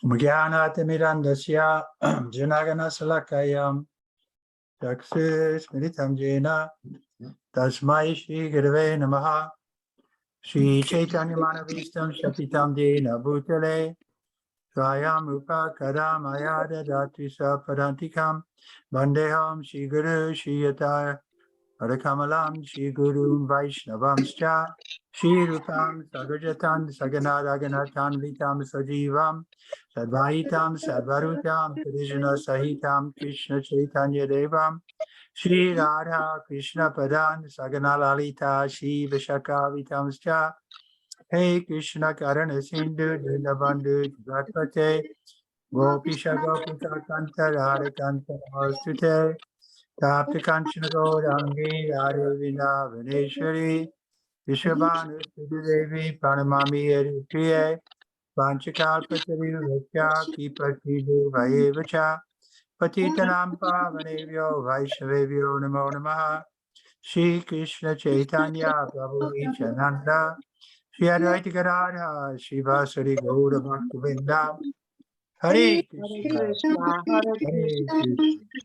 Mgyanatimirandasya janagana salakayam Chakshusmritam jena tasmai Shri Gurave namaha Shri Chaitanya Manavistam Shapitam jena bhutale Swayam Rupa Kadamaya Dadati Sapadantikam Vandeham Shri Guru Shri Yata Harakamalam Shri Guru Vaishnavamscha Shri Rupam Sagrajatan Saganadaganatan Vitam Sajivam Sadvaitam Sadvarutam Krishna Sahitam Krishna Chaitanya Devam Shri Radha Krishna Padan Sagana Lalita Shri Vishaka Vitamscha Hey Krishna Karana Sindhu Dinabandhu Jagapate Gopisha Gopika Kanta Radha Kanta Hostute Tapta Kanchana Gaurangi Radha Vinda Vaneshwari Vishwabhanu Devi Pranamami Eripriye Vanchakalpatari Vekya Kipati Vayevacha Patitanam Pavanevyo Vaishnavevyo Namo Namaha Shri Krishna Chaitanya Prabhu Nityananda Shri Advaita Gadadhar Shri Vasari Gaura Bhaktavinda Hare Krishna Hare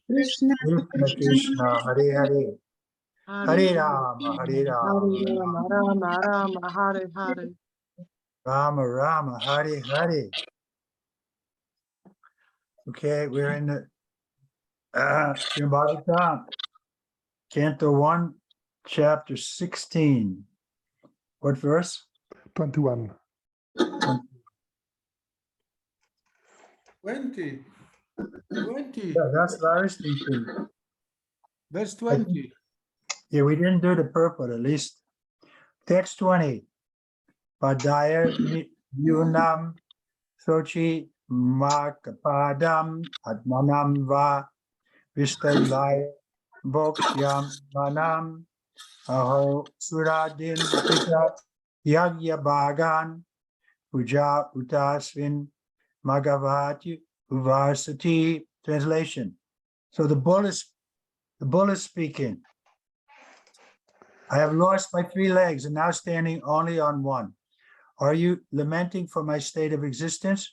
Krishna Krishna Krishna Hare Hare Hare Rama Hare Rama Rama Hare Hare. Rama Rama Hare Hare. Okay, we're in the Śrimad Bhagavatam, Canto 1, Chapter 16. What verse? 21. 20. Yeah, that's Larry's teaching. Verse 20. Yeah, we didn't do the purport, at least. Text 20. Padaya yunam sochi makapadam atmanam va vistalaya bokshyam manam aho suradin pita yagya bhagan puja utasvin magavati uvarsati. Translation. So the bull is speaking. I have lost my 3 legs and now standing only on one. Are you lamenting for my state of existence,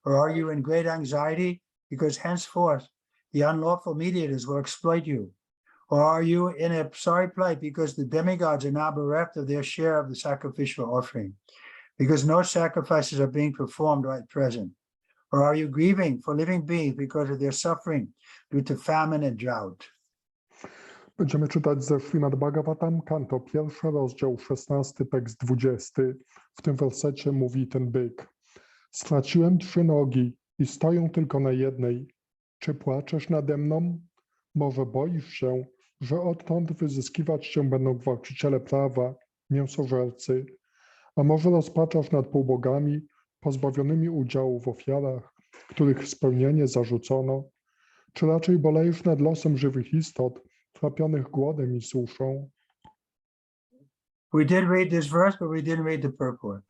or are you in great anxiety because henceforth the unlawful mediators will exploit you? Or are you in a sorry plight because the demigods are now bereft of their share of the sacrificial offering, because no sacrifices are being performed right present? Or are you grieving for living beings because of their suffering due to famine and drought? Będziemy czytać ze Śrimad Bhagavatam, kanto 1, rozdział 16, tekst 20. W tym wersecie mówi ten byk. Straciłem 3 nogi i stoję tylko na jednej. Czy płaczesz nade mną? Może boisz się, że odtąd wyzyskiwać się będą gwałciciele prawa, mięsożercy? A może rozpaczasz nad półbogami, pozbawionymi udziału w ofiarach, których spełnienie zarzucono? Czy raczej bolejesz nad losem żywych istot, trapionych głodem i suszą? We did read this verse, but we didn't read the purport.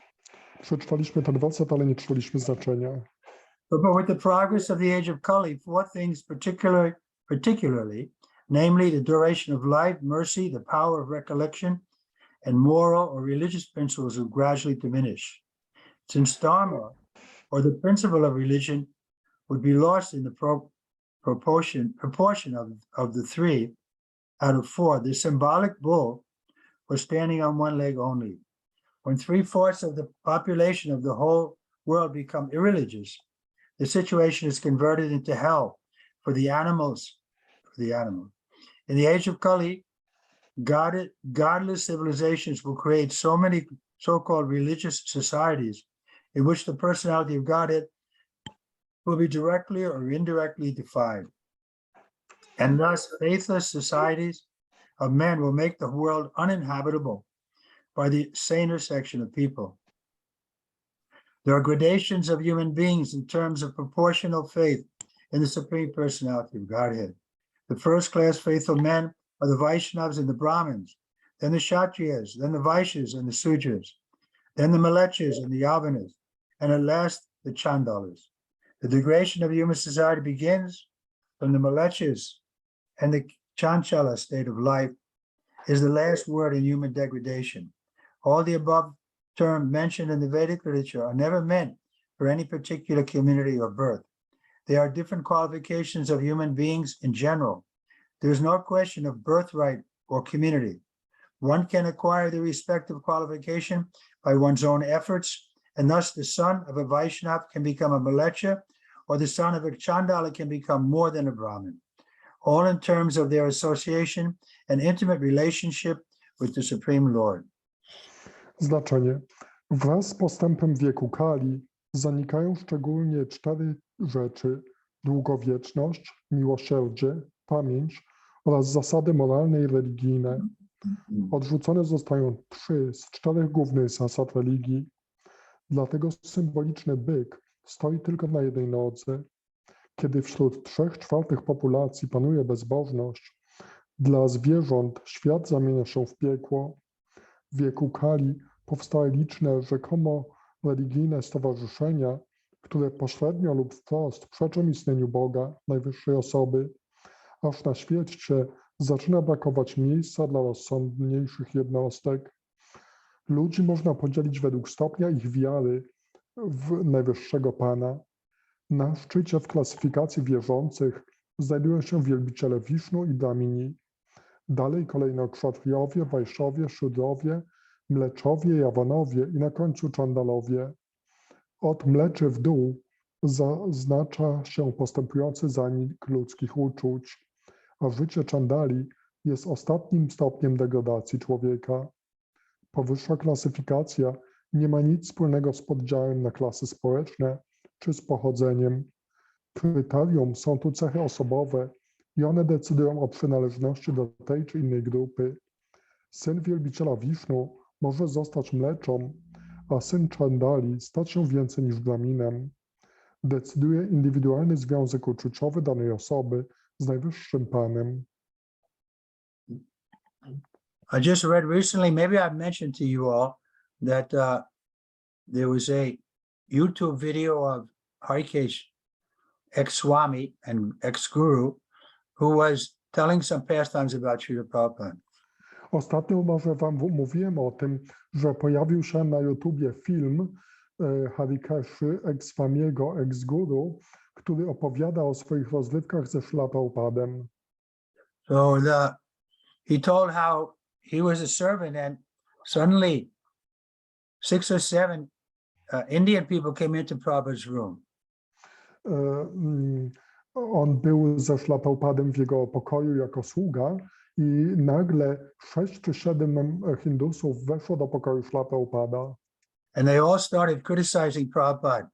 Przeczytaliśmy ten werset, ale nie czytaliśmy znaczenia. But with the progress of the age of Kali, 4 things particularly, namely the duration of life, mercy, the power of recollection, and moral or religious principles will gradually diminish. Since Dharma, or the principle of religion, would be lost in the proportion of the 3 out of 4, the symbolic bull was standing on 1 leg only. When 3/4 of the population of the whole world become irreligious, the situation is converted into hell for the animals. In the age of Kali, godless civilizations will create so many so-called religious societies in which the personality of Godhead will be directly or indirectly defined. And thus, faithless societies of men will make the world uninhabitable by the saner section of people. There are gradations of human beings in terms of proportional faith in the Supreme Personality of Godhead. The first-class faithful men are the Vaishnavas and the Brahmins, then the Kshatriyas, then the Vaishyas and the Sudras, then the Malechas and the Yavanas, and at last the Chandalas. The degradation of human society begins from the Malechas, and the Chanchala state of life is the last word in human degradation. All the above terms mentioned in the Vedic literature are never meant for any particular community or birth. There are different qualifications of human beings in general. There is no question of birthright or community. One can acquire the respective qualification by one's own efforts, and thus the son of a Vaishnava can become a Mleccha, or the son of a Chandala can become more than a Brahmin, all in terms of their association and intimate relationship with the Supreme Lord. Znaczenie. Wraz z postępem wieku Kali zanikają szczególnie 4 rzeczy: długowieczność, miłosierdzie, pamięć oraz zasady moralne i religijne. Odrzucone zostają 3 z 4 głównych zasad religii. Dlatego symboliczny byk stoi tylko na jednej nodze. Kiedy wśród 3/4 populacji panuje bezbożność, dla zwierząt świat zamienia się w piekło. W wieku Kali powstały liczne rzekomo religijne stowarzyszenia, które pośrednio lub wprost przeczą istnieniu Boga, najwyższej osoby, aż na świecie zaczyna brakować miejsca dla rozsądniejszych jednostek. Ludzi można podzielić według stopnia ich wiary w najwyższego Pana. Na szczycie w klasyfikacji wierzących znajdują się wielbiciele Wisznu i Brahmini. Dalej kolejno Kszatriowie, Wajszowie, Szudrowie, Mleczowie, Jawanowie i na końcu Czandalowie. Od mleczy w dół zaznacza się postępujący zanik ludzkich uczuć, a życie Czandali jest ostatnim stopniem degradacji człowieka. Powyższa klasyfikacja nie ma nic wspólnego z podziałem na klasy społeczne czy z pochodzeniem. Kryterium są tu cechy osobowe i one decydują o przynależności do tej czy innej grupy. Syn wielbiciela Wisznu może zostać mleczą, a syn Czandali stać się więcej niż Brahminem. Decyduje indywidualny związek uczuciowy danej osoby z najwyższym Panem. I just read recently, maybe I've mentioned to you all that there was a YouTube video of H.H. ex-Swami and ex-Guru who was telling some pastimes about Srila Prabhupada. Ostatnio może wam mówiłem o tym, że pojawił się na YouTubie film Harikeszy, ex-Swamiego, ex-Guru, który opowiada o swoich rozrywkach ze Śrila Prabhupadem. So he told how he was a servant and suddenly 6 or 7 Indian people came into Prabhupada's room. On był ze Śrila Prabhupadem w jego pokoju jako sługa i nagle 6 czy 7 Hindusów weszło do pokoju Śrila Prabhupada. And they all started criticizing Prabhupada.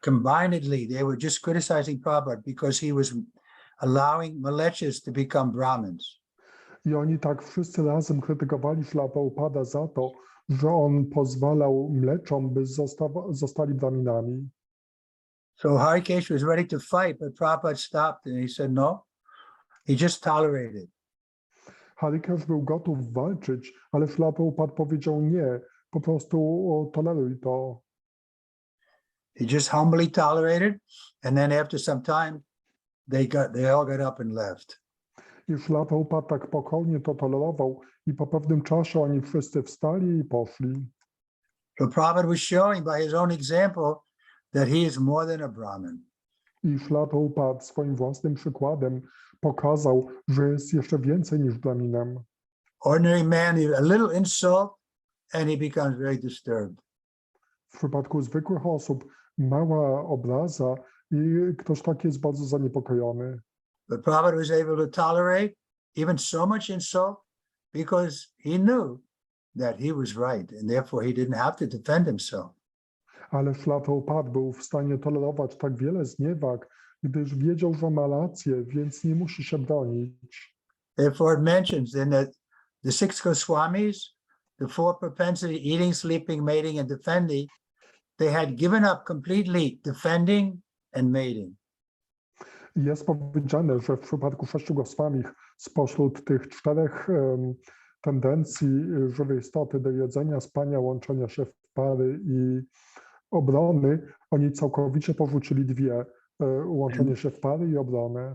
Combinedly, they were just criticizing Prabhupada because he was allowing Mlecchas to become Brahmins. I oni tak wszyscy razem krytykowali Śrila Prabhupada za to, że on pozwalał mleczom, by zostali Brahminami. So Harikesh was ready to fight, but Prabhupada stopped and he said, no, he just tolerated. Harikesh był gotów walczyć, ale Śrila Prabhupada powiedział nie, po prostu toleruj to. He just humbly tolerated, and then after some time, they all got up and left. I Śrila Prabhupada tak pokornie to tolerował i po pewnym czasie oni wszyscy wstali i poszli. So Prabhupada was showing by his own example that he is more than a Brahmin. I Śrila Prabhupada swoim własnym przykładem pokazał, że jest jeszcze więcej niż Brahminem. Ordinary man, a little insult, and he becomes very disturbed. W przypadku zwykłych osób mała obraza i ktoś taki jest bardzo zaniepokojony. But Prabhupada was able to tolerate even so much insult because he knew that he was right, and therefore he didn't have to defend himself. Ale Śrila Prabhupada był w stanie tolerować tak wiele zniewag, gdyż wiedział, że ma rację, więc nie musi się bronić. Therefore it mentions in the 6 Goswamis, the 4 propensity, eating, sleeping, mating, and defending, they had given up completely defending and mating. Jest powiedziane, że w przypadku 6 Goswamich spośród tych 4 tendencji żywej istoty do jedzenia, spania, łączenia się w pary i obrony, oni całkowicie porzucili 2, łączenie się w pary i obronę.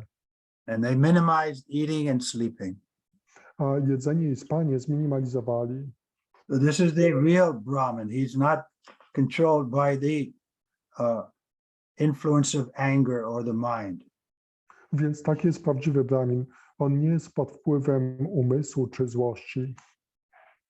And they minimized eating and sleeping. A jedzenie i spanie zminimalizowali. So this is the real Brahmin. He's not controlled by the influence of anger or the mind. Więc taki jest prawdziwy Brahmin. On nie jest pod wpływem umysłu czy złości.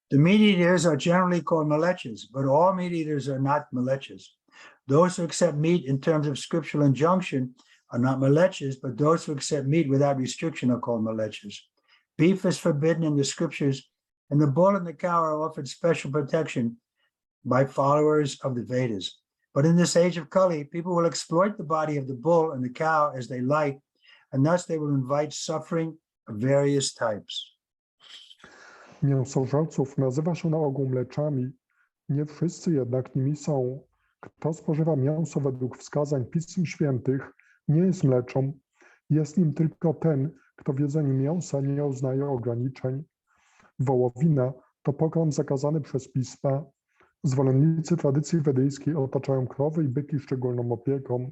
The meat eaters are generally called malechas, but all meat eaters are not malechas. Those who accept meat in terms of scriptural injunction are not malechas, but those who accept meat without restriction are called malechas. Beef is forbidden in the scriptures, and the bull and the cow are offered special protection by followers of the Vedas. But in this age of Kali, people will exploit the body of the bull and the cow as they like, and thus they will invite suffering of various types. Mięsożerców nazywa się na ogół mleczami. Nie wszyscy jednak nimi są. Kto spożywa mięso według wskazań Pism Świętych, nie jest mleczą. Jest nim tylko ten, kto w jedzeniu mięsa nie uznaje ograniczeń. Wołowina to pokarm zakazany przez Pisma. Zwolennicy tradycji wedyjskiej otaczają krowy i byki szczególną opieką.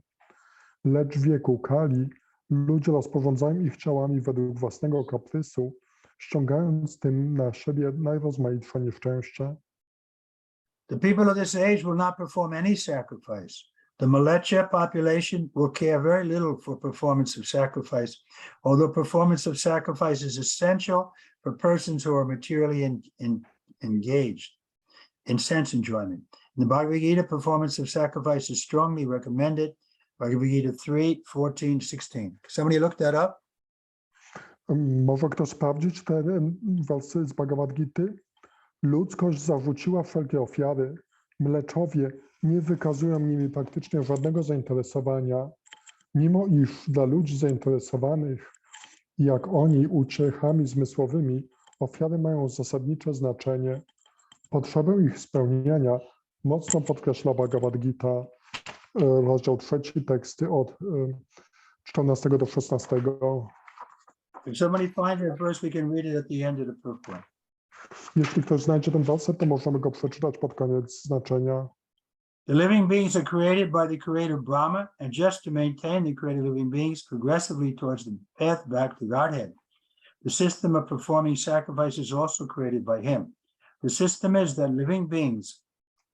Lecz w wieku Kali ludzie rozporządzają ich ciałami według własnego kaprysu, ściągając tym na siebie najrozmaitsze nieszczęścia. The people of this age will not perform any sacrifice. The Malecha population will care very little for performance of sacrifice, although performance of sacrifice is essential for persons who are materially engaged in sense enjoyment. In the Bhagavad Gita, performance of sacrifice is strongly recommended. Bhagavad Gita 3:14-16. Somebody look that up? Może kto sprawdzić te wersy z Bhagavad Gity? Ludzkość zarzuciła wszelkie ofiary. Mleczowie nie wykazują nimi praktycznie żadnego zainteresowania, mimo iż dla ludzi zainteresowanych, jak oni, uciechami zmysłowymi, ofiary mają zasadnicze znaczenie. Potrzebę ich spełniania mocno podkreśla Bhagavad Gita, rozdział 3, teksty od 14 do 16. If somebody finds that verse, we can read it at the end of the purport. Jeśli ktoś znajdzie ten werset, to możemy go przeczytać pod koniec znaczenia. The living beings are created by the creator Brahma, and just to maintain the created living beings progressively towards the path back to Godhead. The system of performing sacrifice is also created by him. The system is that living beings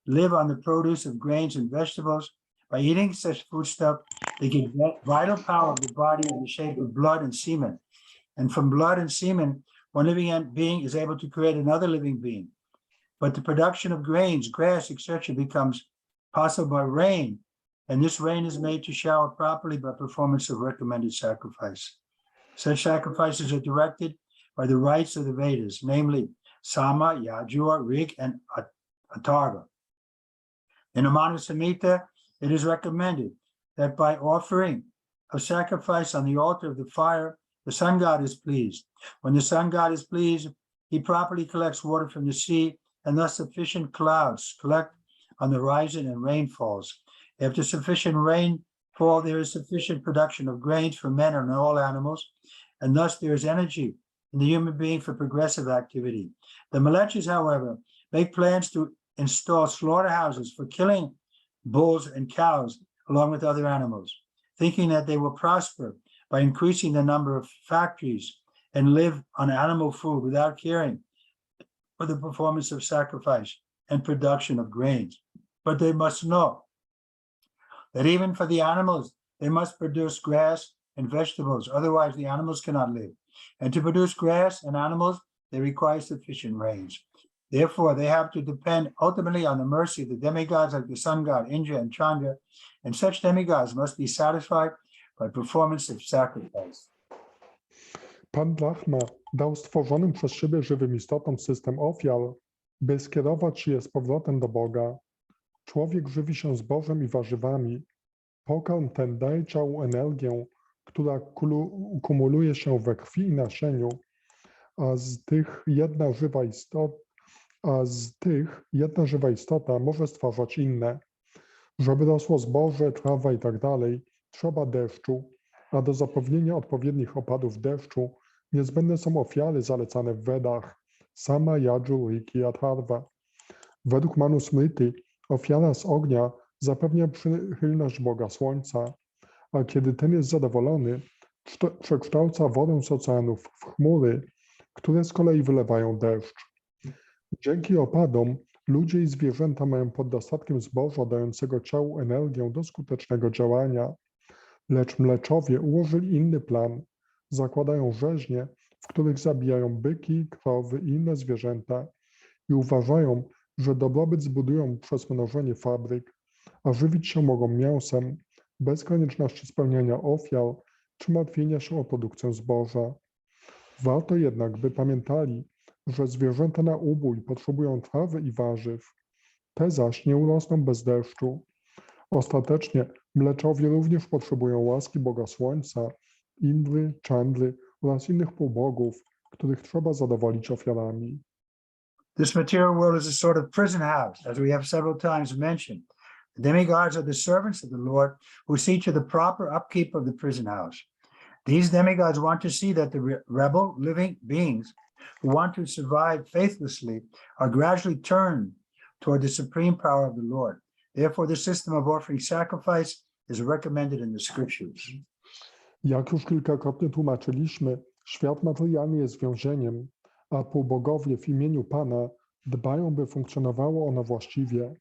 live on the produce of grains and vegetables. By eating such foodstuff, they get vital power of the body in the shape of blood and semen. And from blood and semen, one living being is able to create another living being. But the production of grains, grass, etc. becomes possible by rain, and this rain is made to shower properly by performance of recommended sacrifice. Such sacrifices are directed by the rites of the Vedas, namely Sama, Yajur, Rig, and Atharva. In the Manu Samhita, it is recommended that by offering a sacrifice on the altar of the fire, the sun god is pleased. When the sun god is pleased, he properly collects water from the sea, and thus sufficient clouds collect on the horizon and rain falls. After sufficient rainfall, there is sufficient production of grains for men and all animals, and thus there is energy in the human being for progressive activity. The Malechas, however, make plans to install slaughterhouses for killing bulls and cows along with other animals, thinking that they will prosper by increasing the number of factories and live on animal food without caring for the performance of sacrifice and production of grains. But they must know that even for the animals, they must produce grass and vegetables, otherwise the animals cannot live. And to produce grass and animals, they require sufficient rains. Therefore, they have to depend ultimately on the mercy of the demigods like the sun god, Indra, and Chandra, and such demigods must be satisfied by performance of sacrifice. Pan Brahma dał stworzonym przez siebie żywym istotom system ofiar, by skierować je z powrotem do Boga. Człowiek żywi się zbożem i warzywami. Pokarm ten daje ciału energię, która kumuluje się we krwi i nasieniu, a z tych jedna żywa istota może stwarzać inne. Żeby rosło zboże, trawa i tak dalej, trzeba deszczu, a do zapewnienia odpowiednich opadów deszczu niezbędne są ofiary zalecane w Wedach, Sama, Yajur, Rig i Atharva. Według Manusmriti ofiara z ognia zapewnia przychylność Boga Słońca, a kiedy ten jest zadowolony, przekształca wodę z oceanów w chmury, które z kolei wylewają deszcz. Dzięki opadom Ludzie i zwierzęta mają pod dostatkiem zboża dającego ciału energię do skutecznego działania, lecz mleczowie ułożyli inny plan. Zakładają rzeźnie, w których zabijają byki, krowy i inne zwierzęta i uważają, że dobrobyt zbudują przez mnożenie fabryk, a żywić się mogą mięsem, bez konieczności spełniania ofiar czy martwienia się o produkcję zboża. Warto jednak, by pamiętali, że zwierzęta na ubój potrzebują trawy i warzyw, te zaś nie urosną bez deszczu. Ostatecznie mleczowie również potrzebują łaski Boga Słońca, Indry, Chandry oraz innych półbogów, których trzeba zadowolić ofiarami. This material world is a sort of prison house, as we have several times mentioned. The demigods are the servants of the Lord who see to the proper upkeep of the prison house. These demigods want to see that the rebel living beings who want to survive faithlessly are gradually turned toward the supreme power of the Lord. Therefore, the system of offering sacrifice is recommended in the scriptures. Jak już kilkakrotnie tłumaczyliśmy, świat materialny jest więzieniem, a półbogowie w imieniu Pana dbają, by funkcjonowało ono właściwie.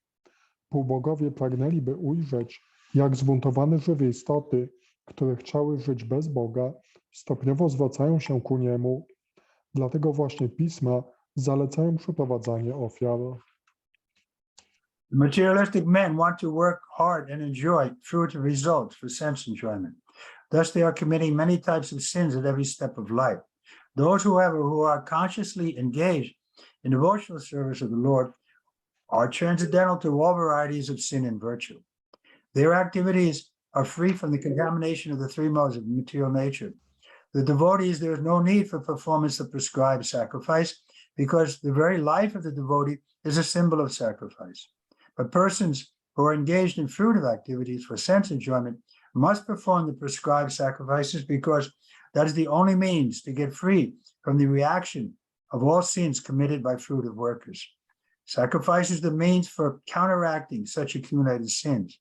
Półbogowie pragnęliby ujrzeć, jak zbuntowane żywe istoty, które chciały żyć bez Boga, stopniowo zwracają się ku Niemu. Dlatego właśnie pisma zalecają przeprowadzanie ofiar. The materialistic men want to work hard and enjoy fruit results for sense enjoyment. Thus, they are committing many types of sins at every step of life. Those, however, who are consciously engaged in devotional service of the Lord are transcendental to all varieties of sin and virtue. Their activities are free from the contamination of the three modes of material nature. The devotees, there is no need for performance of prescribed sacrifice because the very life of the devotee is a symbol of sacrifice. But persons who are engaged in fruitive activities for sense enjoyment must perform the prescribed sacrifices because that is the only means to get free from the reaction of all sins committed by fruitive workers. Sacrifice is the means for counteracting such accumulated sins.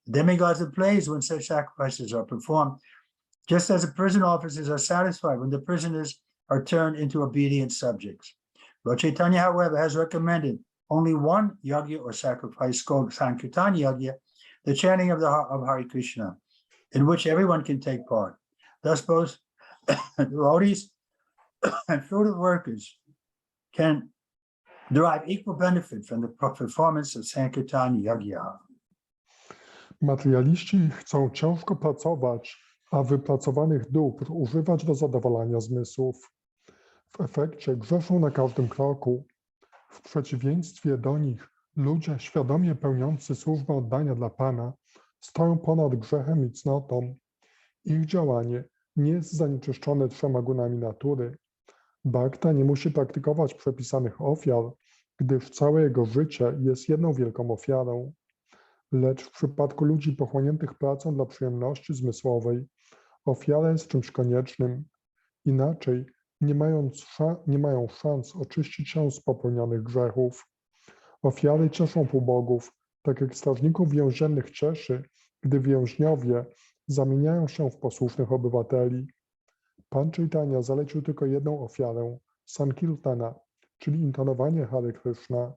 The demigods are pleased when such sacrifices are performed, just as the prison officers are satisfied when the prisoners are turned into obedient subjects. Lord Chaitanya, however, has recommended only one yajna or sacrifice called Sankirtan Yajna, the chanting of Hare Krishna, in which everyone can take part. Thus, both devotees and fruitive workers can derive equal benefit from the performance of Sankirtan Yajna. Materialiści chcą ciężko pracować, a wypracowanych dóbr używać do zadowalania zmysłów. W efekcie grzeszą na każdym kroku. W przeciwieństwie do nich ludzie świadomie pełniący służbę oddania dla Pana stoją ponad grzechem i cnotą. Ich działanie nie jest zanieczyszczone trzema gunami natury. Bhakta nie musi praktykować przepisanych ofiar, gdyż całe jego życie jest jedną wielką ofiarą. Lecz w przypadku ludzi pochłoniętych pracą dla przyjemności zmysłowej, ofiara jest czymś koniecznym. Inaczej nie mają szans oczyścić się z popełnionych grzechów. Ofiary cieszą półbogów, tak jak strażników więziennych cieszy, gdy więźniowie zamieniają się w posłusznych obywateli. Pan Chaitanya zalecił tylko jedną ofiarę, Sankirtana, czyli intonowanie Hare Krishna.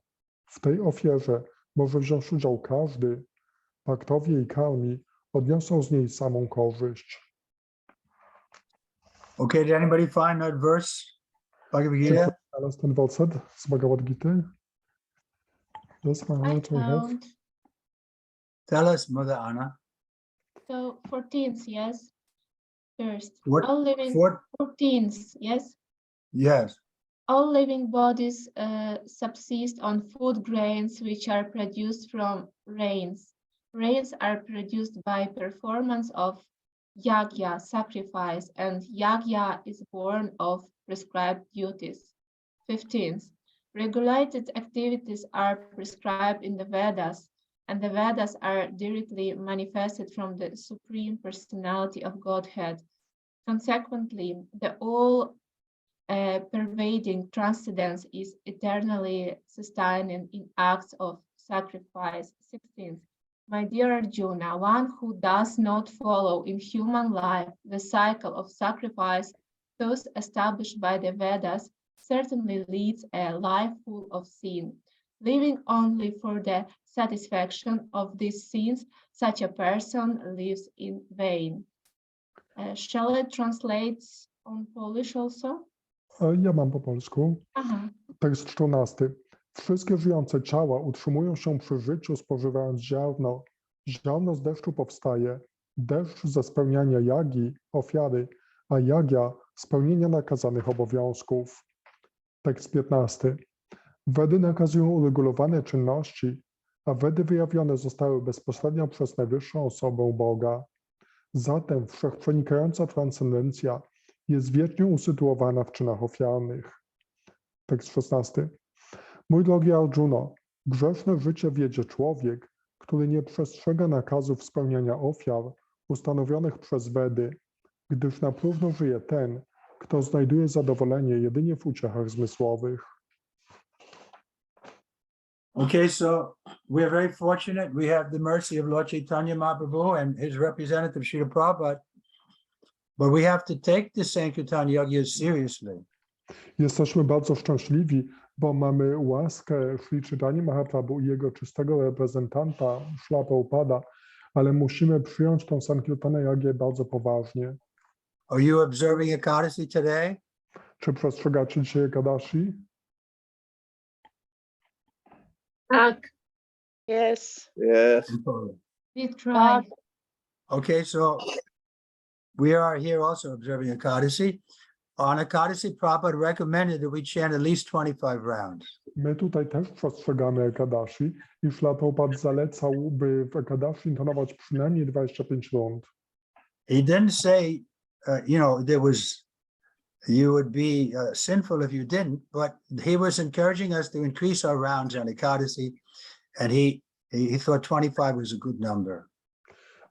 W tej ofierze może wziąć udział każdy. Bhaktowie i karmi odniosą z niej samą korzyść. Okay, did anybody find that verse? Bhagavad Gita? Teraz ten werset z Bhagavad Gita. Yes, my I heart I have. found Tell us, Mother Anna. so 14th, yes. First, What? all living 14th, yes. Yes. All living bodies subsist on food grains which are produced from rains. Rains are produced by performance of yajna, sacrifice, and yajna is born of prescribed duties. 15th, regulated activities are prescribed in the Vedas, and the Vedas are directly manifested from the Supreme Personality of Godhead. Consequently, the all-pervading transcendence is eternally sustaining in acts of sacrifice. 16th, my dear Arjuna, one who does not follow in human life the cycle of sacrifice thus established by the Vedas certainly leads a life full of sin. living only for the satisfaction of these sins, such a person lives in vain. Shall I translate on Polish also? Ja mam po polsku. Aha. Tekst 14. Wszystkie żyjące ciała utrzymują się przy życiu, spożywając ziarno. Ziarno z deszczu powstaje, deszcz ze spełniania jagi, ofiary, a jagia spełnienia nakazanych obowiązków. Tekst 15. Wedy nakazują uregulowane czynności, a Wedy wyjawione zostały bezpośrednio przez najwyższą osobę Boga. Zatem wszechprzenikająca transcendencja jest wiecznie usytuowana w czynach ofiarnych. Tekst 16. Mój drogi Arjuno, grzeszne życie wiedzie człowiek, który nie przestrzega nakazów spełniania ofiar ustanowionych przez Wedy, gdyż na próżno żyje ten, kto znajduje zadowolenie jedynie w uciechach zmysłowych. Okay, so we're very fortunate. We have the mercy of Lord Chaitanya Mahaprabhu and his representative, Srila Prabhupada. But we have to take the Sankirtan Yajna seriously. Jesteśmy bardzo szczęśliwi, bo mamy łaskę Sri Chaitanya Mahaprabhu i jego czystego reprezentanta, Śrila Prabhupada, ale musimy przyjąć tą Sankirtana Yajnę bardzo poważnie. Are you observing Ekadasi today? Czy przestrzegacie dzisiaj Ekadashi? Tak. Yes. Yes. We try. Okay, so we are here also observing Ekadasi. On Ekadasi, Prabhupada recommended that we chant at least 25 rounds. My tutaj też przestrzegamy Ekadashi i Śrila Prabhupada zalecał, by w Ekadashi intonować przynajmniej 25 rund. He didn't say, you would be sinful if you didn't, but he was encouraging us to increase our rounds on Ekadasi, and he thought 25 was a good number.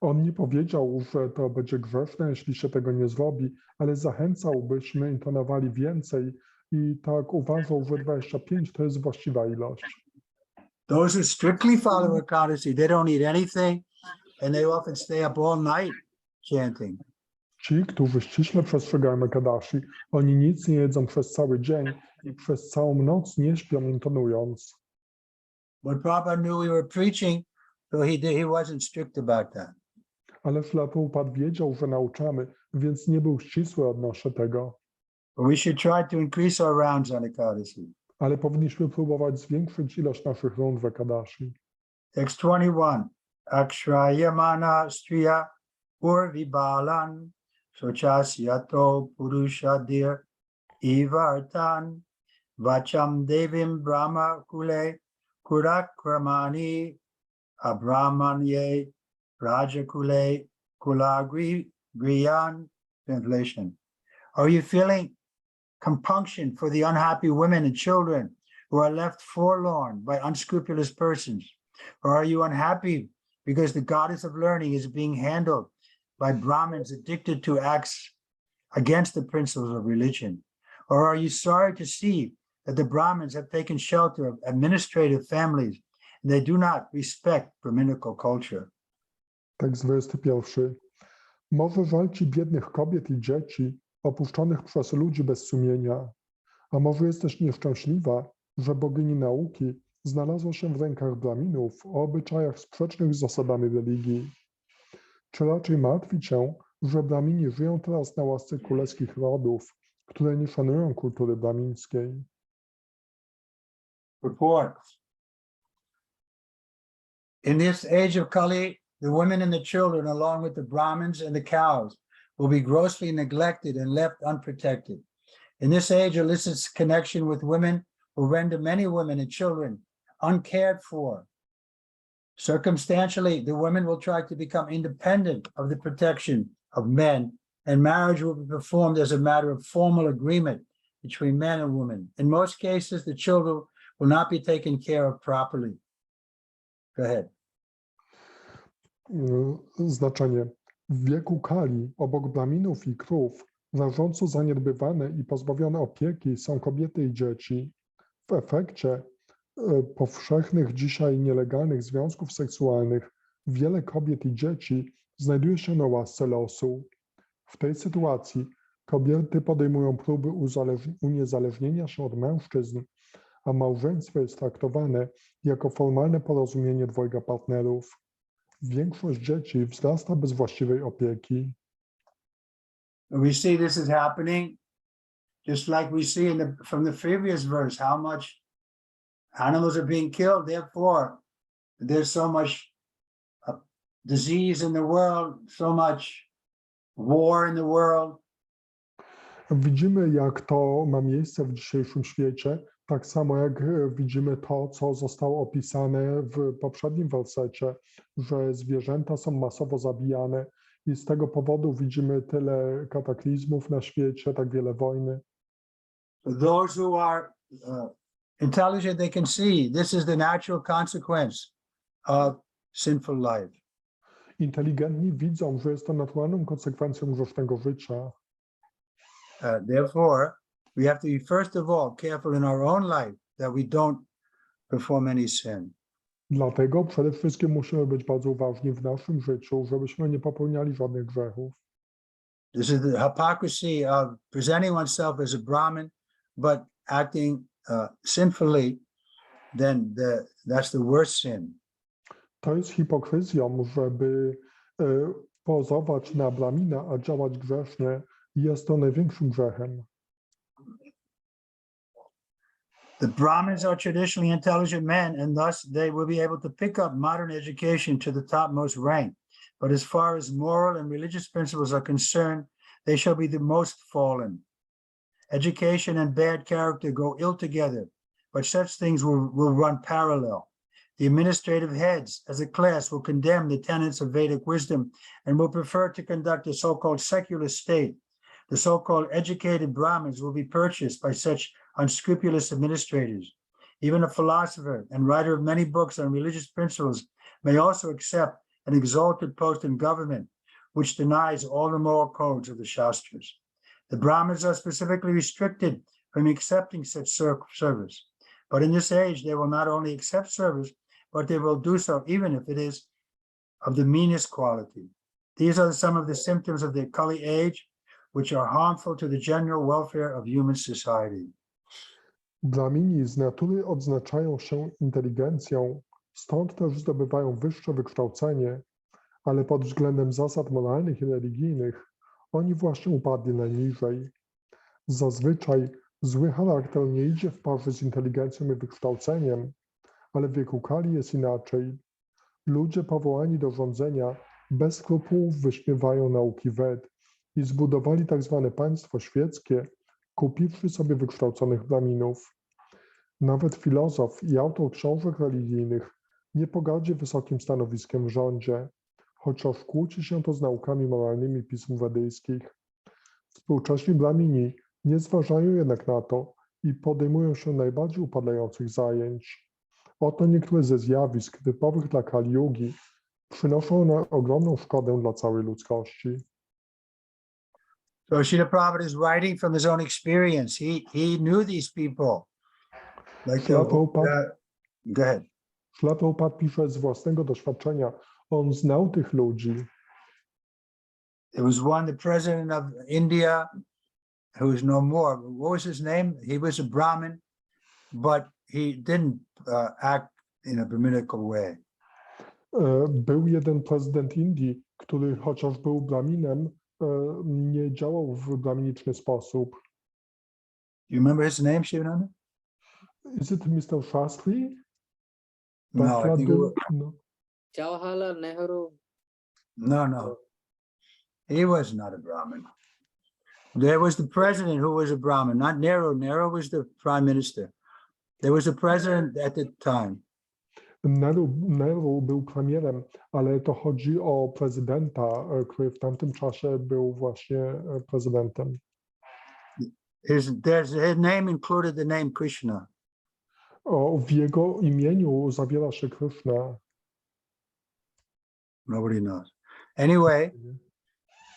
On nie powiedział, że to będzie grzeszne, jeśli się tego nie zrobi, ale zachęcał, byśmy intonowali więcej i tak uważał, że 25 to jest właściwa ilość. Those who strictly follow Ekadasi, they don't eat anything, and they often stay up all night chanting. Ci, którzy ściśle przestrzegają Ekadashi, oni nic nie jedzą przez cały dzień i przez całą noc nie śpią intonując. But Prabhupada knew we were preaching, so he wasn't strict about that. Ale Śrila Prabhupada wiedział, że nauczamy, więc nie był ścisły odnośnie tego. But we should try to increase our rounds on Ekadasi. Ale powinniśmy próbować zwiększyć ilość naszych rund w Ekadashi. Text 21. Akshrayamana striya urvibalan sochasyato purushadir ivartan vacham devim brahma kule kurakramani abrahmanye rajakule kulagri griyan. Translation. Are you feeling compunction for the unhappy women and children who are left forlorn by unscrupulous persons? Or are you unhappy because the goddess of learning is being handled by Brahmins addicted to acts against the principles of religion? Or are you sorry to see that the Brahmins have taken shelter of administrative families and they do not respect Brahminical culture? Tekst 21. Może żal ci biednych kobiet i dzieci, opuszczonych przez ludzi bez sumienia. A może jesteś nieszczęśliwa, że bogini nauki znalazła się w rękach Brahminów o obyczajach sprzecznych z zasadami religii. Czy raczej martwi cię, że Brahmini żyją teraz na łasce królewskich rodów, które nie szanują kultury brahmińskiej? Report. In this age of Kali, the women and the children, along with the Brahmins and the cows, will be grossly neglected and left unprotected. In this age, illicit connection with women will render many women and children uncared for. Circumstantially, the women will try to become independent of the protection of men, and marriage will be performed as a matter of formal agreement between men and women. In most cases, the children will not be taken care of properly. Go ahead. Znaczenie. W wieku Kali, obok Brahminów i krów, rażąco zaniedbywane i pozbawione opieki są kobiety i dzieci. W efekcie powszechnych dzisiaj nielegalnych związków seksualnych wiele kobiet i dzieci znajduje się na łasce losu. W tej sytuacji kobiety podejmują próby uniezależnienia się od mężczyzn, a małżeństwo jest traktowane jako formalne porozumienie dwojga partnerów. Większość dzieci wzrasta bez właściwej opieki. We see this is happening, just like we see from the previous verse, how much animals are being killed. Therefore, there's so much disease in the world, so much war in the world. Widzimy, jak to ma miejsce w dzisiejszym świecie, tak samo jak widzimy to, co zostało opisane w poprzednim wersecie, że zwierzęta są masowo zabijane i z tego powodu widzimy tyle kataklizmów na świecie, tak wiele wojny. Those who are intelligent, they can see this is the natural consequence of sinful life. Inteligentni widzą, że jest to naturalną konsekwencją grzesznego życia. Therefore, we have to be first of all careful in our own life that we don't perform any sin. Dlatego przede wszystkim musimy być bardzo uważni w naszym życiu, żebyśmy nie popełniali żadnych grzechów. This is the hypocrisy of presenting oneself as a Brahmin, but acting sinfully, then that's the worst sin. To jest hipokryzją, żeby pozować na Brahmina, a działać grzesznie. Jest to największym grzechem. The Brahmins are traditionally intelligent men, and thus they will be able to pick up modern education to the topmost rank. But as far as moral and religious principles are concerned, they shall be the most fallen. Education and bad character go ill together, but such things will run parallel. The administrative heads as a class will condemn the tenets of Vedic wisdom and will prefer to conduct a so-called secular state. The so-called educated Brahmins will be purchased by such unscrupulous administrators. Even a philosopher and writer of many books on religious principles may also accept an exalted post in government, which denies all the moral codes of the Shastras. The Brahmins are specifically restricted from accepting such service. But in this age, they will not only accept service, but they will do so even if it is of the meanest quality. These are some of the symptoms of the Kali age, which are harmful to the general welfare of human society. Brahmini z natury odznaczają się inteligencją, stąd też zdobywają wyższe wykształcenie, ale pod względem zasad moralnych i religijnych oni właśnie upadli najniżej. Zazwyczaj zły charakter nie idzie w parze z inteligencją i wykształceniem, ale w wieku Kali jest inaczej. Ludzie powołani do rządzenia bez skrupułów wyśmiewają nauki Ved i zbudowali tak zwane państwo świeckie, kupiwszy sobie wykształconych Brahminów. Nawet filozof i autor książek religijnych nie pogardzi wysokim stanowiskiem w rządzie, chociaż kłóci się to z naukami moralnymi pism wedyjskich. Współcześni Brahmini nie zważają jednak na to i podejmują się najbardziej upadających zajęć. Oto niektóre ze zjawisk typowych dla Kali Yugi przynoszą ogromną szkodę dla całej ludzkości. So Srila Prabhupada is writing from his own experience. He knew these people. Like Śrila go ahead. Prabhupada pisze z własnego doświadczenia. On znał tych ludzi. There was one, the president of India, who is no more. What was his name? He was a Brahmin, but he didn't act in a Brahminical way. Był jeden prezydent Indii, który chociaż był Brahminem, nie działał w brahminiczny sposób. Do you remember his name, Shivananda? Is it Mr. Shastri? No, I think it was, No. Jawaharlal Nehru. no. He was not a Brahmin. There was the president who was a Brahmin, not Nehru. Nehru was the prime minister. There was a president at the time. Nehru był premierem, ale to chodzi o prezydenta, który w tamtym czasie był właśnie prezydentem. His name included the name Krishna. W jego imieniu zawiera się Krishna. Nobody knows. Anyway,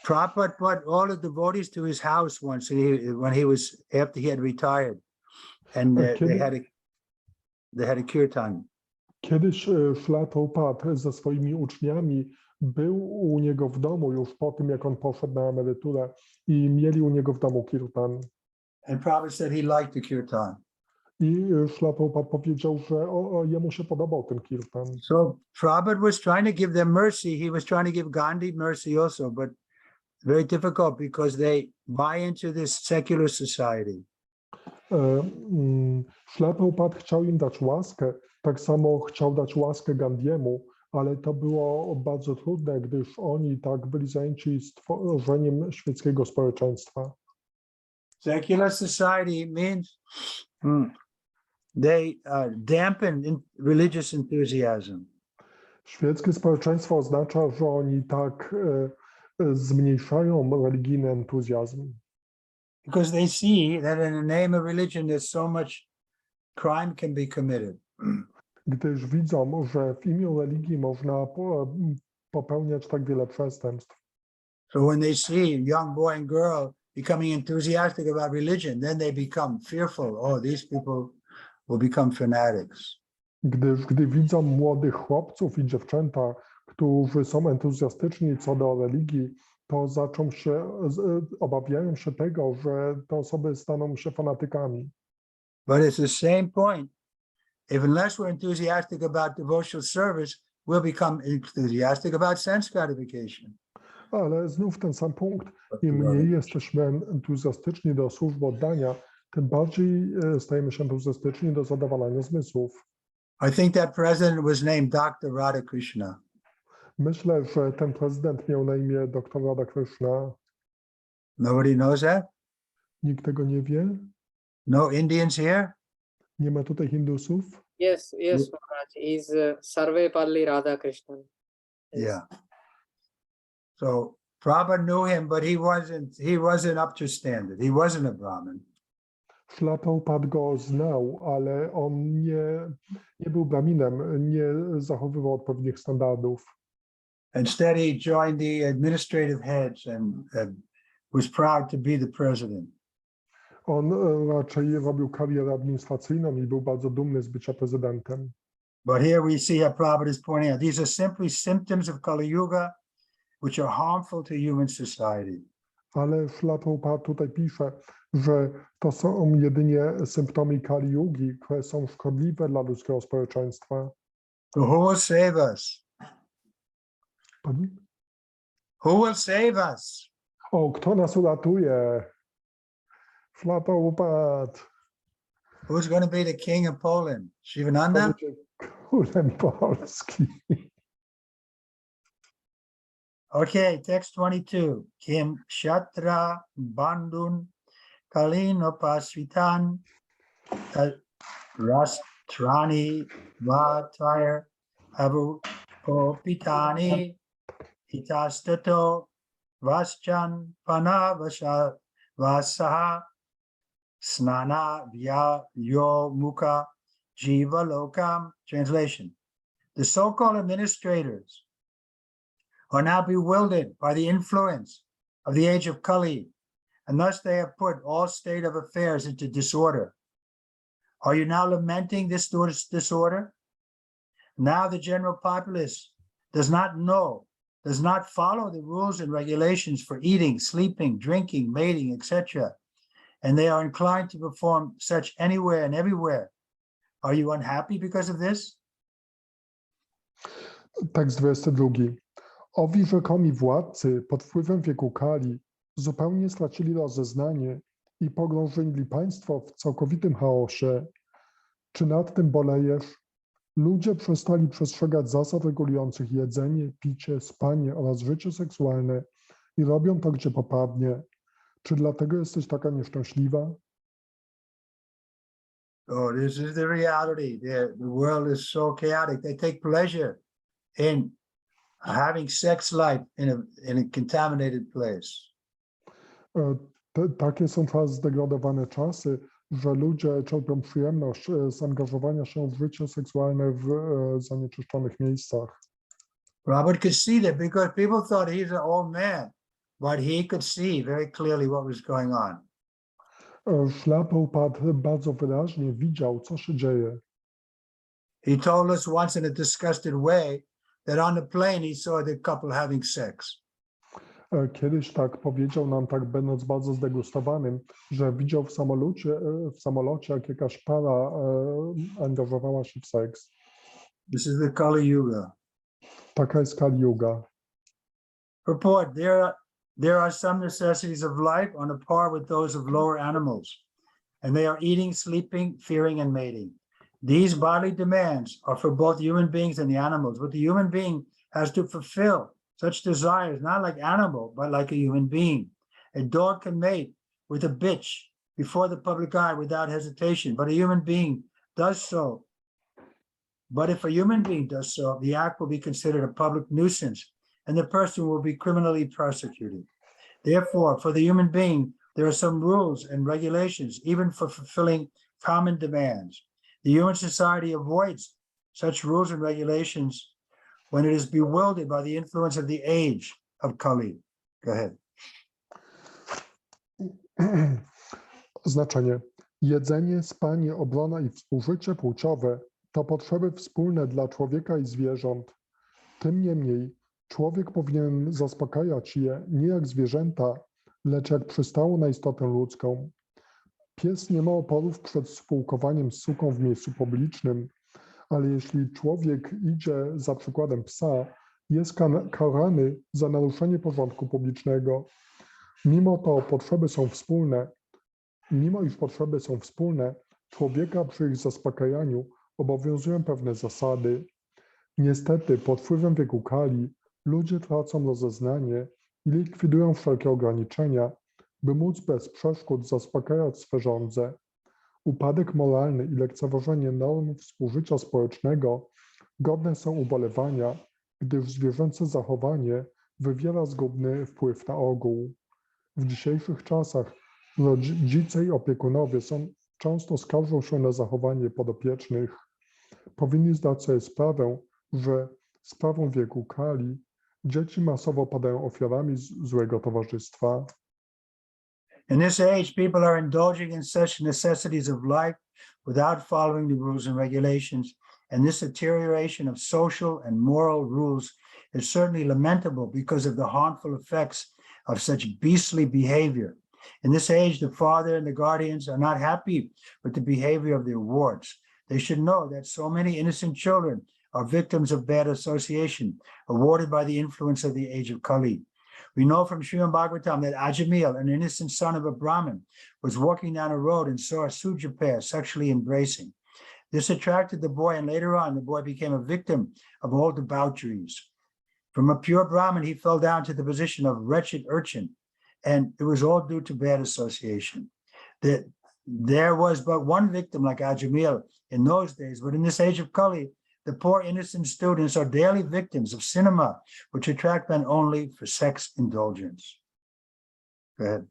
Prabhupada brought all the devotees to his house once after he had retired, and they had a kirtan. Kiedyś Śrila Prabhupada ze swoimi uczniami był u niego w domu już po tym, jak on poszedł na emeryturę i mieli u niego w domu kirtan. And Prabhupada said he liked the kirtan. I Śrila Prabhupada powiedział, że jemu się podobał ten kirtan. So Prabhupada was trying to give them mercy. He was trying to give Gandhi mercy also, but very difficult because they buy into this secular society. Śrila Prabhupada chciał im dać łaskę, tak samo chciał dać łaskę Gandhiemu, ale to było bardzo trudne, gdyż oni tak byli zajęci stworzeniem świeckiego społeczeństwa. Secular society means they dampen religious enthusiasm. Świeckie społeczeństwo oznacza, że oni tak zmniejszają religijny entuzjazm. Because they see that in the name of religion there's so much crime can be committed. Gdyż widzą, że w imię religii można popełniać tak wiele przestępstw. So when they see a young boy and girl becoming enthusiastic about religion, then they become fearful. Oh, these people will become fanatics. Gdy widzą młodych chłopców i dziewczęta, którzy są entuzjastyczni co do religii, to obawiają się tego, że te osoby staną się fanatykami. But it's the same point. If unless we're enthusiastic about devotional service, we'll become enthusiastic about sense gratification. Ale znów ten sam punkt. Im mniej jesteśmy entuzjastyczni do służby oddania, tym bardziej stajemy się entuzjastyczni do zadowalania zmysłów. I think that president was named Dr. Radhakrishna. Myślę, że ten prezydent miał na imię dr Radhakrishna. Nobody knows that? Nikt tego nie wie? No Indians here? Nie ma tutaj Hindusów? Yes, Maharaj. He's Sarvepalli Radhakrishnan. Yeah. So Prabhupada knew him, but he wasn't up to standard. He wasn't a Brahmin. Śrila Prabhupada go znał, ale on nie był Brahminem, nie zachowywał odpowiednich standardów. Instead, he joined the administrative heads and was proud to be the president. On raczej robił karierę administracyjną i był bardzo dumny z bycia prezydentem. But here we see how Prabhupada is pointing out, these are simply symptoms of Kali Yuga, which are harmful to human society. Ale Śrila Prabhupada tutaj pisze, że to są jedynie symptomy Kali Yugi, które są szkodliwe dla ludzkiego społeczeństwa. So who will save us? Pardon? Who will save us? O, kto nas uratuje? Śrila Prabhupada. Who's going to be the king of Poland? Shivananda? Będzie królem Polski. Okay, text 22. Kim Shatra Bandun Kalinopasvitan Rastrani Vatire Abu Kopitani Hitastato Vaschan Pana Vasaha Snana Vya Yo Mukha Jiva Lokam. Translation. The so-called administrators are now bewildered by the influence of the age of Kali, and thus they have put all state of affairs into disorder. Are you now lamenting this disorder? Now the general populace does not know, does not follow the rules and regulations for eating, sleeping, drinking, mating, etc., and they are inclined to perform such anywhere and everywhere. Are you unhappy because of this? Tekst 22. Owi rzekomi władcy pod wpływem wieku Kali zupełnie stracili rozeznanie i pogrążyli państwo w całkowitym chaosie. Czy nad tym bolejesz? Ludzie przestali przestrzegać zasad regulujących jedzenie, picie, spanie oraz życie seksualne i robią to, gdzie popadnie. Czy dlatego jesteś taka nieszczęśliwa? Oh, this is the reality. The world is so chaotic. They take pleasure in having sex life in a contaminated place. Takie są teraz zdegradowane czasy, że ludzie czerpią przyjemność z angażowania się w życie seksualne w zanieczyszczonych miejscach. Robert could see that because people thought he's an old man, but he could see very clearly what was going on. Śrila Prabhupada bardzo wyraźnie widział, co się dzieje. He told us once in a disgusted way that on the plane he saw the couple having sex. Kiedyś tak powiedział nam, tak będąc bardzo zdegustowanym, że widział w samolocie jak jakaś para angażowała się w seks. This is the Kali Yuga. Taka jest Kali Yuga. Purport, there are some necessities of life on a par with those of lower animals, and they are eating, sleeping, fearing, and mating. These bodily demands are for both human beings and the animals, but the human being has to fulfill such desires, not like animal, but like a human being. A dog can mate with a bitch before the public eye without hesitation, but a human being does so. But if a human being does so, the act will be considered a public nuisance, and the person will be criminally prosecuted. Therefore, for the human being, there are some rules and regulations, even for fulfilling common demands. The human society avoids such rules and regulations when it is bewildered by the influence of the age of Kali. Go ahead. Znaczenie. Jedzenie, spanie, obrona i współżycie płciowe to potrzeby wspólne dla człowieka i zwierząt. Tym niemniej człowiek powinien zaspokajać je nie jak zwierzęta, lecz jak przystało na istotę ludzką. Pies nie ma oporów przed spółkowaniem z suką w miejscu publicznym, ale jeśli człowiek idzie za przykładem psa, jest karany za naruszenie porządku publicznego. Mimo iż potrzeby są wspólne, człowieka przy ich zaspokajaniu obowiązują pewne zasady. Niestety, pod wpływem wieku Kali ludzie tracą rozeznanie i likwidują wszelkie ograniczenia, by móc bez przeszkód zaspokajać swe żądze. Upadek moralny i lekceważenie norm współżycia społecznego godne są ubolewania, gdyż zwierzęce zachowanie wywiera zgubny wpływ na ogół. W dzisiejszych czasach rodzice i opiekunowie często skarżą się na zachowanie podopiecznych. Powinni zdać sobie sprawę, że sprawą wieku Kali dzieci masowo padają ofiarami złego towarzystwa. In this age, people are indulging in such necessities of life without following the rules and regulations, and this deterioration of social and moral rules is certainly lamentable because of the harmful effects of such beastly behavior. In this age, the father and the guardians are not happy with the behavior of their wards. They should know that so many innocent children are victims of bad association, awarded by the influence of the age of Kali. We know from Śrimad Bhagavatam that Ajamil, an innocent son of a Brahmin, was walking down a road and saw a Sudra pair sexually embracing. This attracted the boy, and later on, the boy became a victim of all debaucheries. From a pure Brahmin, he fell down to the position of wretched urchin, and it was all due to bad association. There was but one victim like Ajamil in those days, but in this age of Kali, the poor innocent students are daily victims of cinema, which attract men only for sex indulgence. Go ahead.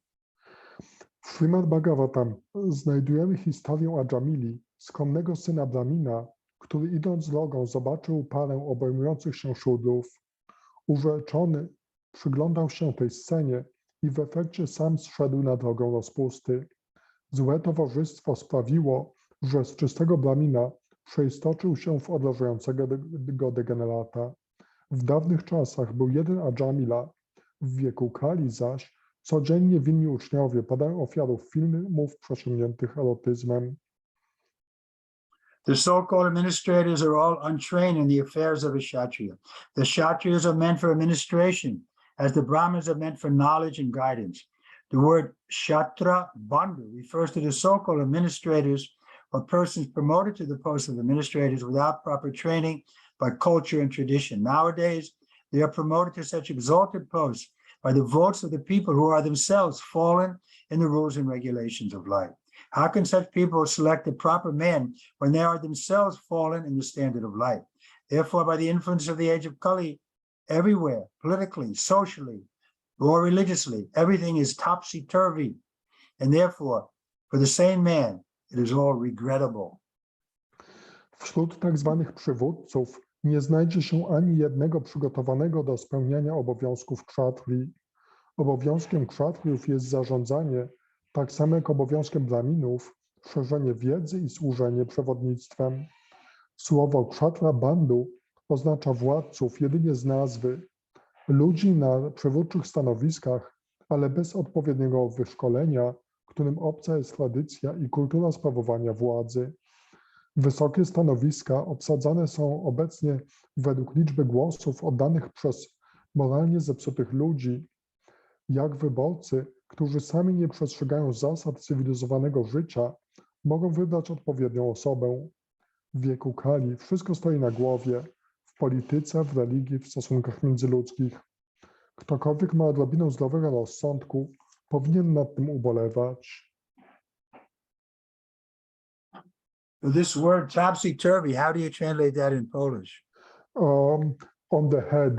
W Śrimad Bhagavatam znajdujemy historię Ajamili, skromnego syna Brahmina, który idąc drogą zobaczył parę obejmujących się szudrów. Urzeczony przyglądał się tej scenie i w efekcie sam zszedł na drogę rozpusty. Złe towarzystwo sprawiło, że z czystego Brahmina przeistoczył się w odrażającego go degenerata. W dawnych czasach był jeden Ajamila, w wieku Kali zaś codziennie winni uczniowie padają ofiarą filmów przesiągniętych erotyzmem. The so-called administrators are all untrained in the affairs of a Kshatriya. The Kshatriyas are meant for administration, as the Brahmins are meant for knowledge and guidance. The word Kshatra Bandhu refers to the so-called administrators or persons promoted to the post of administrators without proper training by culture and tradition. Nowadays, they are promoted to such exalted posts by the votes of the people who are themselves fallen in the rules and regulations of life. How can such people select the proper man when they are themselves fallen in the standard of life? Therefore, by the influence of the age of Kali, everywhere, politically, socially, or religiously, everything is topsy-turvy. And therefore, for the same man, it is all regrettable. Wśród tak zwanych przywódców nie znajdzie się ani jednego przygotowanego do spełniania obowiązków kshatrii. Obowiązkiem kshatriów jest zarządzanie, tak samo jak obowiązkiem brahminów, szerzenie wiedzy i służenie przewodnictwem. Słowo Kshatra Bandhu oznacza władców jedynie z nazwy. ludzi na przywódczych stanowiskach, ale bez odpowiedniego wyszkolenia, którym obca jest tradycja i kultura sprawowania władzy. Wysokie stanowiska obsadzane są obecnie według liczby głosów oddanych przez moralnie zepsutych ludzi, jak wyborcy, którzy sami nie przestrzegają zasad cywilizowanego życia, mogą wybrać odpowiednią osobę. W wieku Kali wszystko stoi na głowie, w polityce, w religii, w stosunkach międzyludzkich. Ktokolwiek ma odrobinę zdrowego rozsądku, powinien nad tym ubolewać. This word topsy-turvy, how do you translate that in Polish? On the head,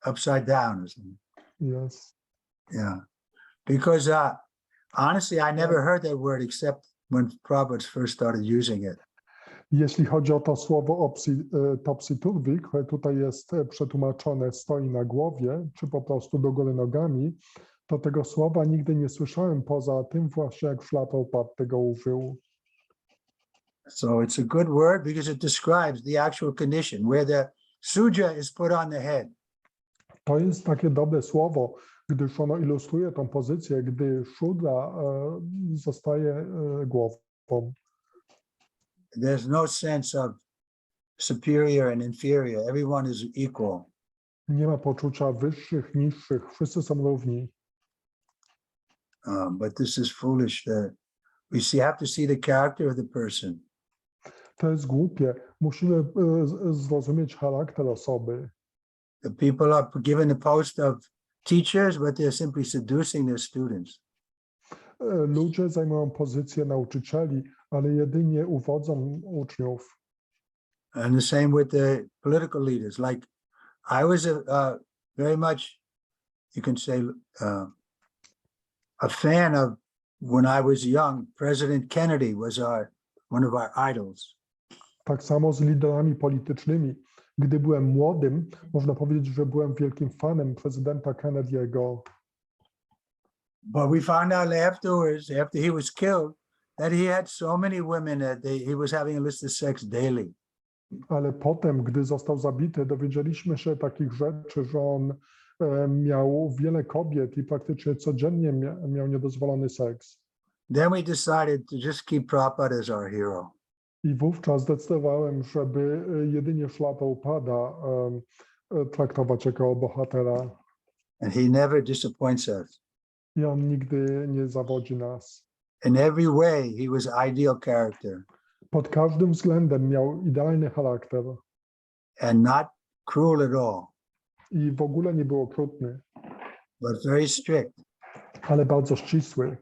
Upside down, isn't it? yes. Yeah. Because honestly, I never heard that word except when Prabhupada first started using it. Jeśli chodzi o to słowo topsy-turvy, które tutaj jest przetłumaczone stoi na głowie, czy po prostu do góry nogami, to tego słowa nigdy nie słyszałem poza tym właśnie, jak Śrila tego użył. So it's a good word because it describes the actual condition where the suja is put on the head. To jest takie dobre słowo, gdyż ono ilustruje tą pozycję, gdy szudra zostaje głową. There's no sense of superior and inferior. Everyone is equal. Nie ma poczucia wyższych, niższych, wszyscy są równi. But this is foolish. Have to see the character of the person. To jest głupie. Musimy zrozumieć charakter osoby. The people are given the post of teachers, but they're simply seducing their students. Ludzie zajmują pozycję nauczycieli, ale jedynie uwodzą uczniów. And the same with the political leaders. Like I was very much, you can say, a fan of when I was young. President Kennedy was one of our idols. Tak samo z liderami politycznymi. Gdy byłem młodym, można powiedzieć, że byłem wielkim fanem prezydenta Kennedy'ego. But we found out afterwards, after he was killed, that he had so many women that he was having illicit sex daily. Ale potem, gdy został zabity, dowiedzieliśmy się takich rzeczy, że on miał wiele kobiet i praktycznie codziennie miał niedozwolony seks. Then we decided to just keep Prabhupada as our hero. I wówczas zdecydowałem, żeby jedynie Śrila Prabhupada traktować jako bohatera. And he never disappoints us. I on nigdy nie zawodzi nas. In every way, he was ideal character. Pod każdym względem miał idealny charakter. And not cruel at all. I w ogóle nie był okrutny. But very strict. Ale bardzo ścisły.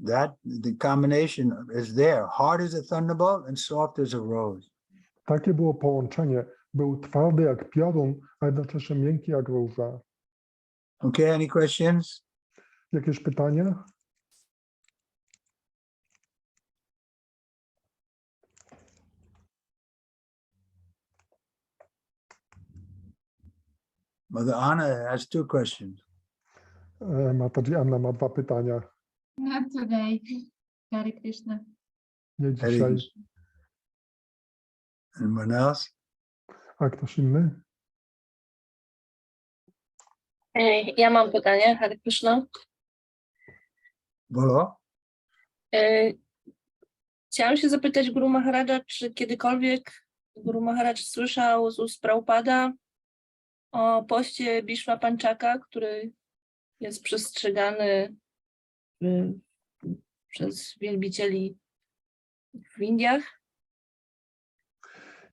The combination is there. Hard as a thunderbolt and soft as a rose. Takie było połączenie. Był twardy jak piorun, a jednocześnie miękki jak róża. Okay, any questions? Jakieś pytania? Mother Anna has 2 questions. Mataji Anna ma 2 pytania. Not today. Hare Krishna. Nie dzisiaj. Anyone else? A ktoś inny? Ja mam pytanie, Hare Krishna. Bolo? Chciałam się zapytać Guru Maharaja, czy kiedykolwiek Guru Maharaj słyszał z ust Prabhupada o poście Bhishma Panchaka, który jest przestrzegany przez wielbicieli w Indiach?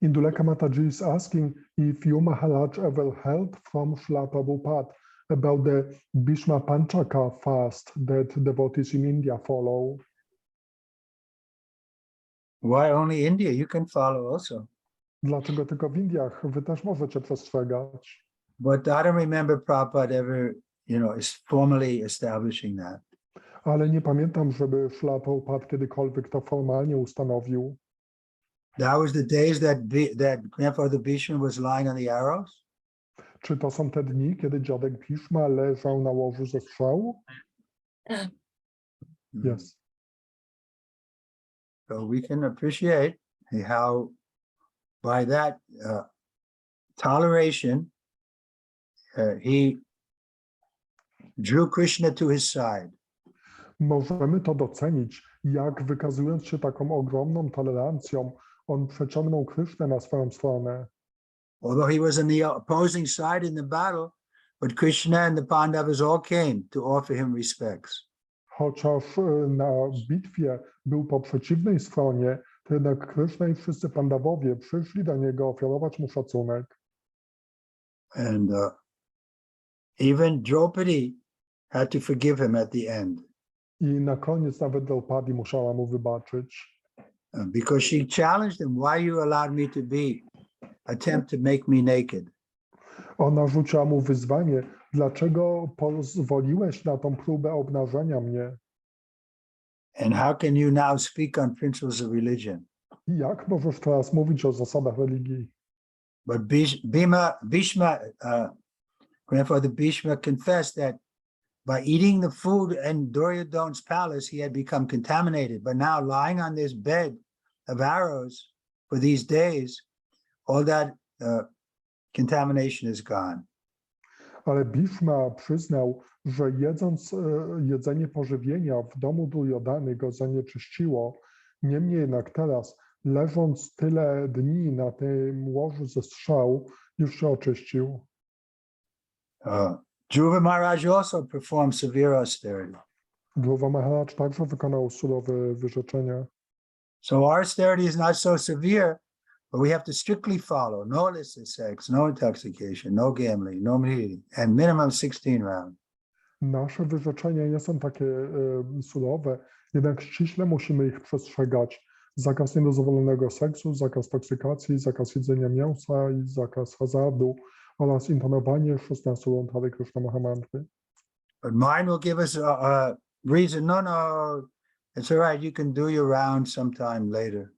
Induleka Mataji is asking if you Maharaj ever heard from Śrila Prabhupada about the Bhishma Panchaka fast that devotees in India follow. Why only India? You can follow also. Dlaczego tylko w Indiach? Wy też możecie przestrzegać. But I don't remember Prabhupada ever, is formally establishing that. Ale nie pamiętam, żeby Śrila Prabhupada kiedykolwiek to formalnie ustanowił. That was the days that grandfather Bhishma was lying on the arrows? Czy to są te dni, kiedy dziadek Bhishma leżał na łożu ze strzału? Yes. So we can appreciate how by that toleration, he drew Krishna to his side. Możemy to docenić, jak wykazując się taką ogromną tolerancją, on przeciągnął Krysznę na swoją stronę. Although he was on the opposing side in the battle, but Krishna and the Pandavas all came to offer him respects. Chociaż na bitwie był po przeciwnej stronie, to jednak Kryszna i wszyscy Pandawowie przyszli do niego ofiarować mu szacunek. And even Draupadi had to forgive him at the end. I na koniec nawet Draupadi musiała mu wybaczyć. Because she challenged him, why you allowed me to attempt to make me naked? Ona rzuciła mu wyzwanie, dlaczego pozwoliłeś na tą próbę obnażenia mnie? And how can you now speak on principles of religion? I jak możesz teraz mówić o zasadach religii? But Bhishma, Grandfather Bhishma confessed that by eating the food in Duryodhana's palace, he had become contaminated. But now lying on this bed of arrows for these days, all that contamination is gone. Ale Bhishma przyznał, że jedząc jedzenie pożywienia w domu Duryodhany go zanieczyściło. Niemniej jednak teraz, leżąc tyle dni na tym łożu ze strzał, już się oczyścił. Dhruva Maharaj also performed severe austerity. Dhruva Maharaj także wykonał surowe wyrzeczenia. So our austerity is not so severe, but we have to strictly follow no illicit sex, no intoxication, no gambling, no eating, and minimum 16 rounds. Nasze wyrzeczenia nie są takie surowe, jednak ściśle musimy ich przestrzegać. Zakaz niedozwolonego seksu, zakaz toksykacji, zakaz jedzenia mięsa i zakaz hazardu oraz intonowanie 16 rund Hare Krishna Mahamantry. But mind will give us a reason, no, it's all right, you can do your round sometime later.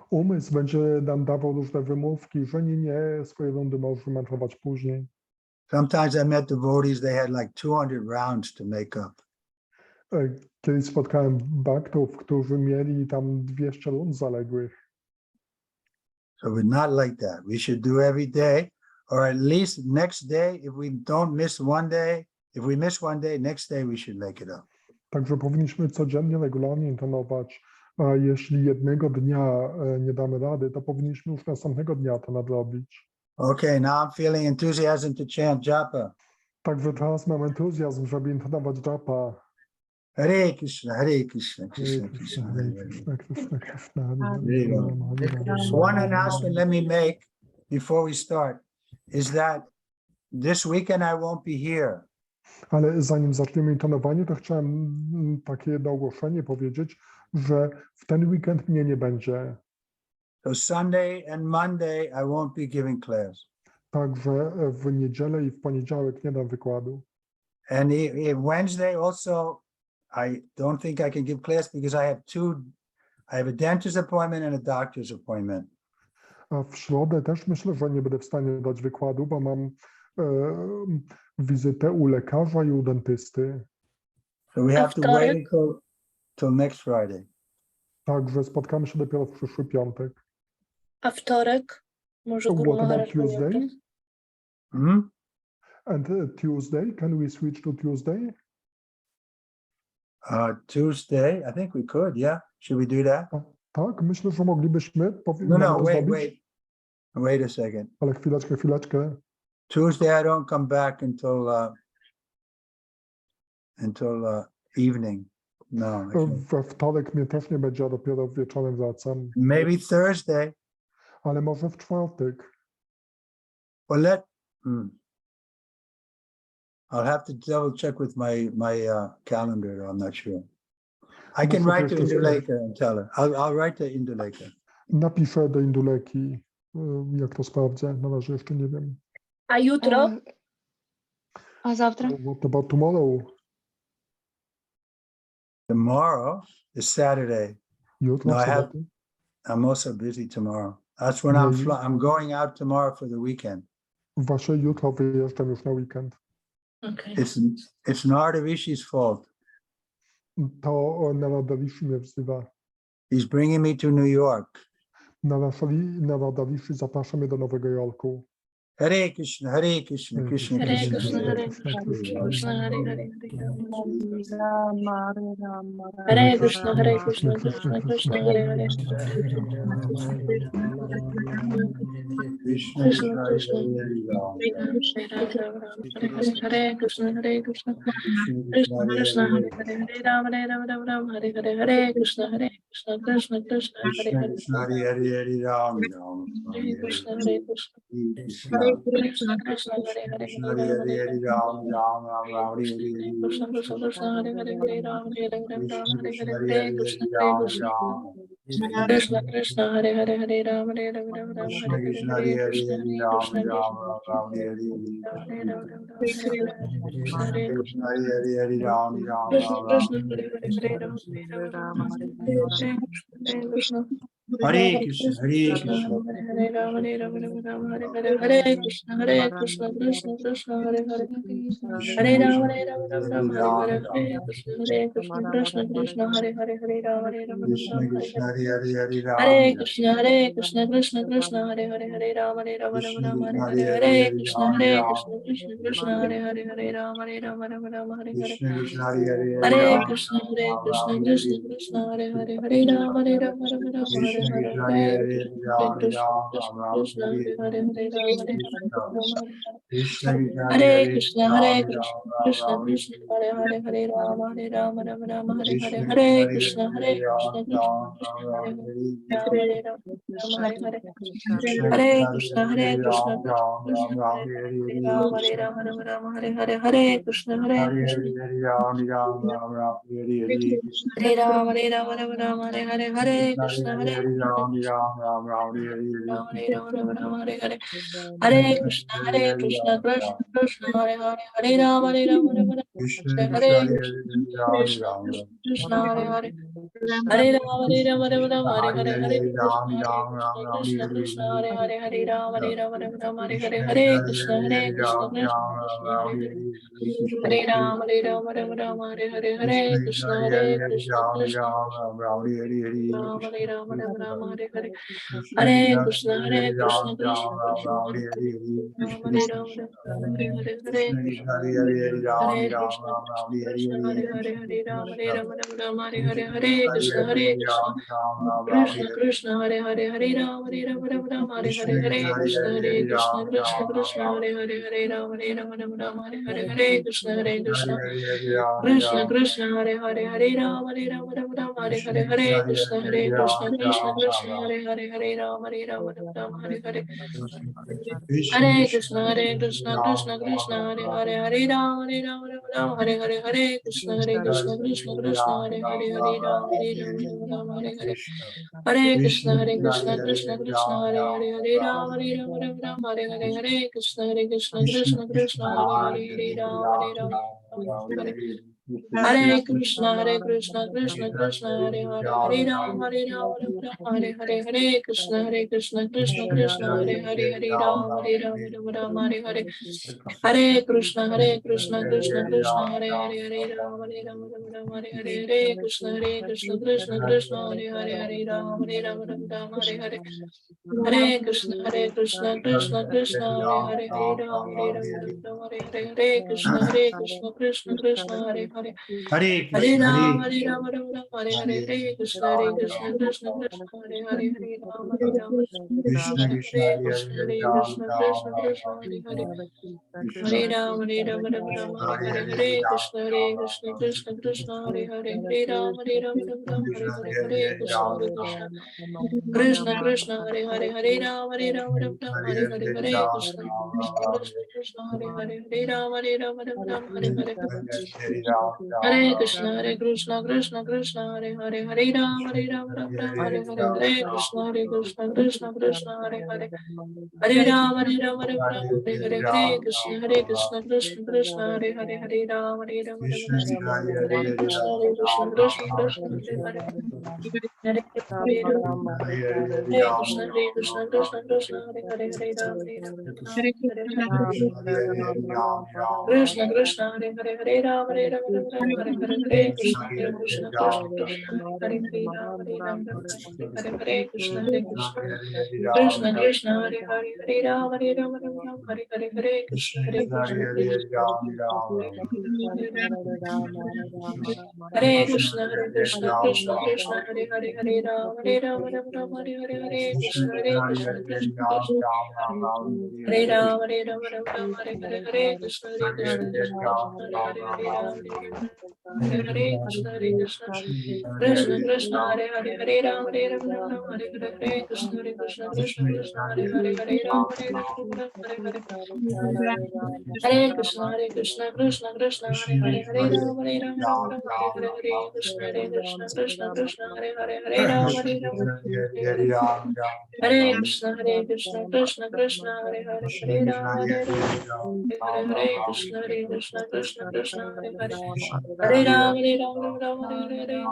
Umysł będzie nam dawał różne wymówki, że nie, swoje rundy możesz wymęczować później. Sometimes I met devotees, they had like 200 rounds to make up. Kiedyś spotkałem bhaktów, którzy mieli tam 200 rund zaległych. So we're not like that. We should do every day, or at least next day, if we don't miss one day, if we miss one day, next day we should make it up. Także powinniśmy codziennie, regularnie intonować. A jeśli jednego dnia nie damy rady, to powinniśmy już następnego dnia to nadrobić. Okay, now I'm feeling enthusiasm to chant japa. Także teraz mam entuzjazm, żeby intonować japa. Hare Krishna, Hare Krishna, Krishna Krishna, Hare Hare. Krishna, Krishna, One announcement let me make before we start is that this weekend I won't be here. Ale zanim zaczniemy intonowanie, to chciałem takie jedno ogłoszenie powiedzieć, że w ten weekend mnie nie będzie. So Sunday and Monday I won't be giving class. Także w niedzielę i w poniedziałek nie dam wykładu. And Wednesday also, I don't think I can give class because I have a dentist appointment and a doctor's appointment. A w środę też myślę, że nie będę w stanie dać wykładu, bo mam wizytę u lekarza i u dentysty. So we have to wait till next Friday. Także spotkamy się dopiero w przyszły piątek. A wtorek? Może What Guru about Maharaj Tuesday? pamięta? Hmm? And Tuesday, can we switch to Tuesday? Tuesday, I think we could, yeah. Should we do that? Tak, myślę, że moglibyśmy. No, to zrobić. wait a second. Ale chwileczkę. Tuesday I don't come back until evening. No. I can't. We wtorek mnie też nie będzie, a dopiero wieczorem wracam. Maybe Thursday. Ale może w czwartek. Well, I'll have to double check with my calendar. I'm not sure. I can write to Induleka and tell her. I'll write to Induleka. Napiszę do Induleki, jak to sprawdzę. Na razie jeszcze nie wiem. A jutro? A завтра? What about tomorrow? Tomorrow is Saturday. Jutro, No, w sobotę? I'm also busy tomorrow. That's when I'm going out tomorrow for the weekend. Wasze jutro wyjeżdżam już na weekend. Okay. It's Narada Rishi's fault. To Narada Rishi mnie wzywa. He's bringing me to New York. Narada Rishi zaprasza mnie do Nowego Jorku. Hare Krishna, Hare Krishna, Krishna Hare Krishna, Krishna, Hare Hare Krishna, Krishna Krishna, Hare Hare, Hare Hare Krishna, Hare Krishna, Krishna Krishna, Hare Hare, Krishna Krishna Krishna, Krishna, Hare Hare Ram Ram. Hare Ram Ram, Hare Hare, Hare Krishna, Hare Krishna, Krishna Krishna, Krishna Hare Krishna, Hare Hare Ram. Hare, Hare Ram, Hare Ram, Ram Ram, Hare Hare, Hare Krishna, Krishna Krishna, Hare Krishna Hare, Krishna, Hare Hare, Hare Ram Ram Ram, Hare Hare Krishna, Hare Hare Krishna, Krishna. Krishna Krishna, Hare Krishna Hare, Krishna, Hare Hare Ram, Hare, Hare Hare Ram, Ram Ram Ram Ram, Hare Hare Krishna Krishna Krishna, Hare Hare, Hare Ram, Hare Ram, Ram Krishna Hare Krishna, Hare, Hare Hare Hare, Krishna, Hare Hare Ram Krishna, Ram. Krishna Krishna, Hare Hare, Hare Ram, Hare Ram, Ram Krishna Hare Hare, Krishna, Hare Hare Hare, Krishna, Hare Hare Ram Krishna, Ram Krishna Ram Ram, Hare Hare Hare. Ram, Hare Hare, Krishna, Krishna Hare Krishna, Hare Hare, Hare Ram Ram Krishna, Ram Ram. Krishna, Hare Hare, Hare Ram, Hare Ram, Ram Hare Krishna, Hare Krishna, Krishna Hare Krishna, Krishna. Hare Hare, Ram, Hare Ram, Ram Hare Hare, Hare Krishna, Krishna Krishna, Hare Hare, Krishna Hare Ram, Krishna, Hare Ram, Hare Ram Hare Hare Ram Hare, Ram. Hare Krishna, Krishna Krishna, Hare Hare, Hare Ram, Hare Ram, Krishna Ram Hare Krishna, Hare. Hare Hare, Hare Ram Hare Ram. Krishna, Krishna Krishna, Hare Hare, Hare Ram, Hare Ram, Ram Krishna Ram, Krishna, Hare Hare Hare, Hare, Hare Hare Krishna, Ram Ram. Krishna Krishna, Hare Hare, Hare Ram, Hare Ram, Ram Hare Hare. Krishna Krishna, Hare Hare, Hare Hare Ram Krishna, Ram Ram, Hare Krishna Hare. Krishna, Hare Hare, Hare Ram, Hare Ram, Hare Krishna Hare, Krishna, Hare Hare Hare, Krishna, Hare Krishna Ram Ram Ram, Krishna, Hare Hare Hare, Hare Ram, Hare Ram, Krishna. Hare Hare. Krishna Krishna, Hare Hare Hare, Krishna, Ram Krishna Ram Krishna, Ram, Hare Hare Hare, Hare. Hare Ram, Ram Ram, Hare Hare, Krishna Krishna, Hare Hare Krishna, Hare, Krishna Ram Krishna, Ram, Hare Hare Ram, Hare. Hare Ram, Hare Hare. Krishna Hare Krishna, Krishna, Hare Krishna Ram Krishna, Ram, Hare Ram, Hare. Hare Ram, Hare Hare, Hare Krishna, Hare Krishna. Hare Ram Ram, Hare Hare. Hare Ram, Hare Hare, Hare Hare Krishna, Hare, Hare Krishna, Ram Hare Hare. Hare Ram, Hare Hare. Hare Krishna, Krishna Krishna, Hare Hare, Hare Ram, Krishna Krishna, Hare Hare Krishna, Hare Krishna Ram. Krishna, Hare Hare. Hare Ram, Hare Hare Hare, Hare Hare Krishna, Ram Krishna Hare Krishna, Hare. Hare Hare, Hare Ram, Hare Hare, Krishna Hare Hare Krishna, Hare Krishna Ram Krishna, Hare Hare Hare. Hare. Hare Ram, Hare Hare, Hare Krishna Krishna, Hare Hare Krishna Krishna, Ram Ram, Hare Hare Hare. Krishna Hare Hare Krishna, Krishna Krishna, Krishna Ram Hare Hare. Ram, Hare. Hare Krishna. Krishna Hare Hare Hare Ram Krishna, Krishna Hare Hare Hare, Hare Ram, Hare Hare, Hare Krishna, Krishna. Hare. Krishna Krishna, Hare Hare, Hare Ram, Hare Krishna Hare, Krishna, Hare Hare Krishna, Hare Krishna Ram Krishna, Hare Hare, Hare Ram, Hare Krishna, Krishna. Ram. Krishna Krishna, Hare Hare Ram, Hare Krishna, Krishna Krishna, Hare Ram, Hare Hare. Krishna Hare Krishna, Krishna, Hare Krishna, Krishna Krishna, Hare Hare, Hare Ram, Hare Hare, Hare Krishna, Krishna Krishna, Hare Hare, Hare Ram, Hare Hare. Hare Krishna, Krishna Krishna, Hare Hare, Hare Ram, Hare Hare, Hare Krishna, Krishna Krishna, Hare Hare, Hare Ram, Hare Hare. Hare Krishna, Krishna Krishna, Hare Hare, Hare Ram, Hare Hare, Hare Krishna, Krishna Krishna, Hare Hare, Hare Ram, Hare Hare. Hare Krishna, Krishna, Hare Hare, Hare Ram, Hare Hare, Hare Krishna, Krishna Krishna, Hare Hare, Hare Ram, Hare Hare. Hare Krishna, Krishna Krishna, Hare Hare, Hare Ram, Hare Hare, Hare Krishna, Krishna, Hare Hare. Hare Hare Krishna, Ram, Hare Hare Ram, Hare Hare, Hare Krishna, Krishna Hare Hare, Hare Ram, Krishna Krishna, Hare Hare Krishna, Hare Krishna Hare Hare. Hare Ram, Hare Hare, Hare Krishna, Krishna Hare Hare, Hare Ram, Hare Hare, Hare Krishna. Krishna Krishna, Hare Hare, Hare Ram, Hare Hare, Hare Krishna, Krishna Hare Hare, Hare Ram, Hare Hare. Hare Krishna, Krishna Hare Hare, Hare Ram, Hare Hare, Hare Krishna, Krishna Hare Hare. Hare Ram, Hare Hare, Hare Krishna, Krishna Hare Hare, Hare Ram, Hare Krishna, Krishna Hare Hare. Hare Krishna, Krishna Hare Hare, Hare Ram, Hare Hare, Hare Krishna, Krishna Hare Hare, Hare Ram, Hare Hare, Krishna, Krishna, Hare Hare. Hare Krishna, Hare Krishna, Krishna Krishna, Hare Hare, Hare Rama, Hare Rama, Rama Rama, Hare Hare, Hare Krishna, Hare Krishna, Krishna Krishna, Hare Hare, Hare Rama, Hare Rama, Rama Rama, Hare Hare, Hare Krishna, Hare Krishna, Krishna Krishna, Hare Rama, Hare Krishna, Hare Krishna, Hare Krishna, Krishna Krishna, Hare Hare, Krishna Krishna, Hare Hare, Hare Rama, Hare Rama, Krishna Hare Hare, Hare Krishna, Hare Krishna, Hare Hare Krishna, Hare Krishna, Krishna Krishna, Hare Hare, Hare Rama, Hare Rama, Hare Krishna, Hare Krishna, Krishna Hare Hare, Hare Rama, Hare Rama, Hare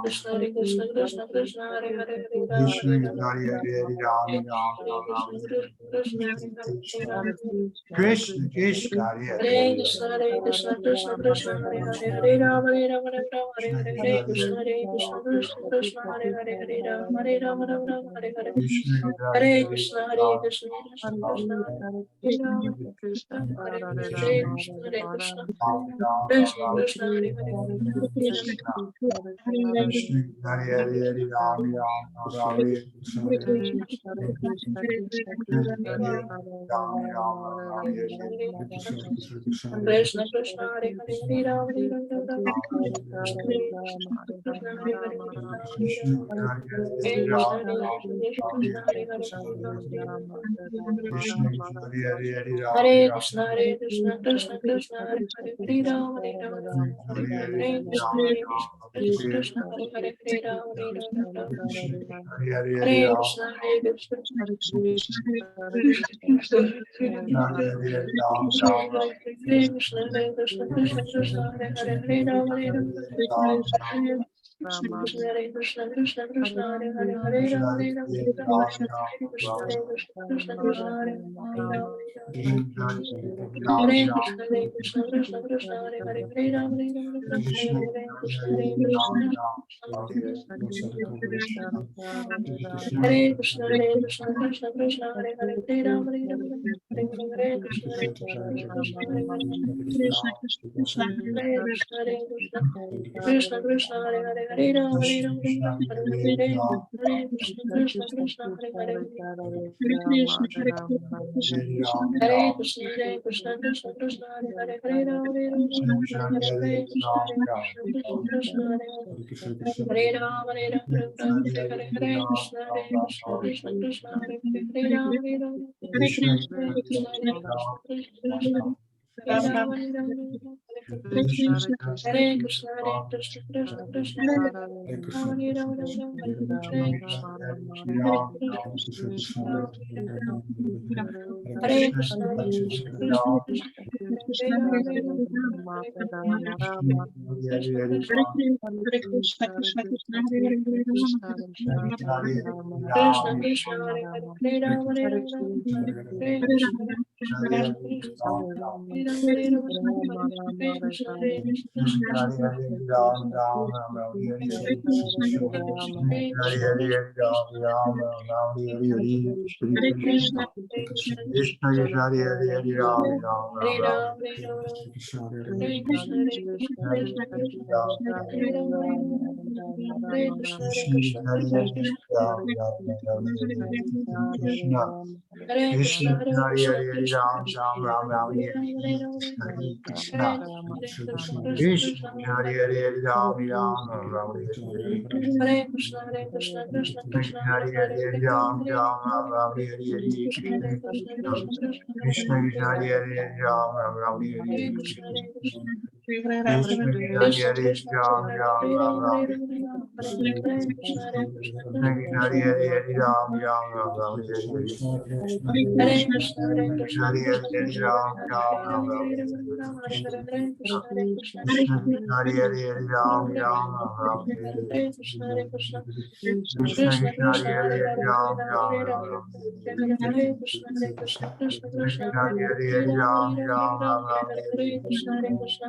Krishna, Hare Krishna, Hare Krishna, Krishna Krishna, Hare Hare, Hare Rama, Hare Rama, Krishna Krishna, Hare Krishna, Krishna Krishna, Hare Hare, Hare Rama, Hare Rama, Hare Krishna, Hare Krishna, Krishna Krishna, Hare Hare, Hare Krishna, Hare Krishna, Krishna Krishna, Hare Hare, Hare Rama, Hare Rama, Hare Krishna, Hare Krishna, Hare Krishna, Hare Krishna, Krishna Krishna, Hare Hare, Hare Rama, Hare Rama, Hare Krishna, Hare Krishna, Krishna Krishna, Hare Hare, Hare Krishna, Hare Krishna, Krishna Krishna, Hare Hare, Hare Rama, Hare Rama, Hare Krishna, Krishna Krishna, Hare Hare, Hare Krishna, Hare Krishna, Krishna Krishna, Hare Hare, Hare Rama, Hare Rama, Hare Krishna, Hare Krishna, Krishna Hare Hare Rama, Hare Rama, Hare Hare, Hare Krishna, Hare Krishna, Krishna Krishna, Hare Hare, Hare Rama, Hare Rama, Hare Krishna, Hare Krishna, Krishna Krishna, Hare Rama, Hare Rama, Hare Krishna, Hare Krishna, Krishna Krishna, Hare Rama, Hare Rama, Hare Krishna, Hare Krishna, Hare Krishna, Hare Krishna, Krishna Krishna, Hare Rama, Hare Rama, Krishna Krishna, Krishna Krishna, Hare Hare, Hare Rama, Hare Rama, Hare Krishna, Krishna Krishna, Hare Rama, Hare Rama, Hare Krishna, Hare Krishna, Krishna Krishna, Hare Krishna, Hare Krishna, Hare Rama, Hare Rama, Hare Krishna, Hare Krishna, Krishna Krishna, Hare Rama, Hare Rama, Hare Krishna, Hare Krishna, Krishna Krishna, Hare Krishna, Hare Krishna, Krishna Krishna, Hare Rama, Hare Rama, Krishna, Hare Krishna, Krishna Krishna, Krishna, Hare Hare, Hare Ram, Ram, Ram, Hare Hare. Hare Krishna, Hare Krishna, Krishna Krishna, Hare Hare Hare, Hare, Hare Ram, Rama, Hare Ram, Rama, Ram, Hare Hare. Krishna, Hare Krishna, Krishna Krishna, Hare Krishna, Hare, Krishna, Hare Hare, Ram, Ram, Hare Hare Hare. Krishna, Hare Krishna, Krishna, Krishna Hare Krishna, Hare Ram, Hare, Ram, Hare Ram, Rama, Ram. Hare Rama, Hare Krishna, Hare Krishna, Krishna Krishna, Krishna, Hare Hare, Ram, Ram, Ram, Hare Hare. Hare Krishna, Hare Krishna, Hare Krishna Hare, Krishna, Ram, Hare Ram, Hare, Ram, Hare Ram. Rama, Hare Hare, Hare Krishna, Hare Krishna, Krishna, Krishna Hare Krishna, Hare, Ram, Hare Ram, Ram, Hare Hare. Hare Krishna, Hare Krishna, Krishna, Krishna Krishna, Krishna, Hare Hare Hare, Hare, Ram, Hare Rama, Ram, Hare Ram, Rama, Ram. Hare Hare, Hare Krishna, Hare Krishna, Krishna Krishna, Krishna, Hare Hare Hare, Hare, Hare Rama, Ram, Hare Rama, Ram, Hare Ram, Rama, Ram, Hare Hare, Hare Krishna, Hare Krishna,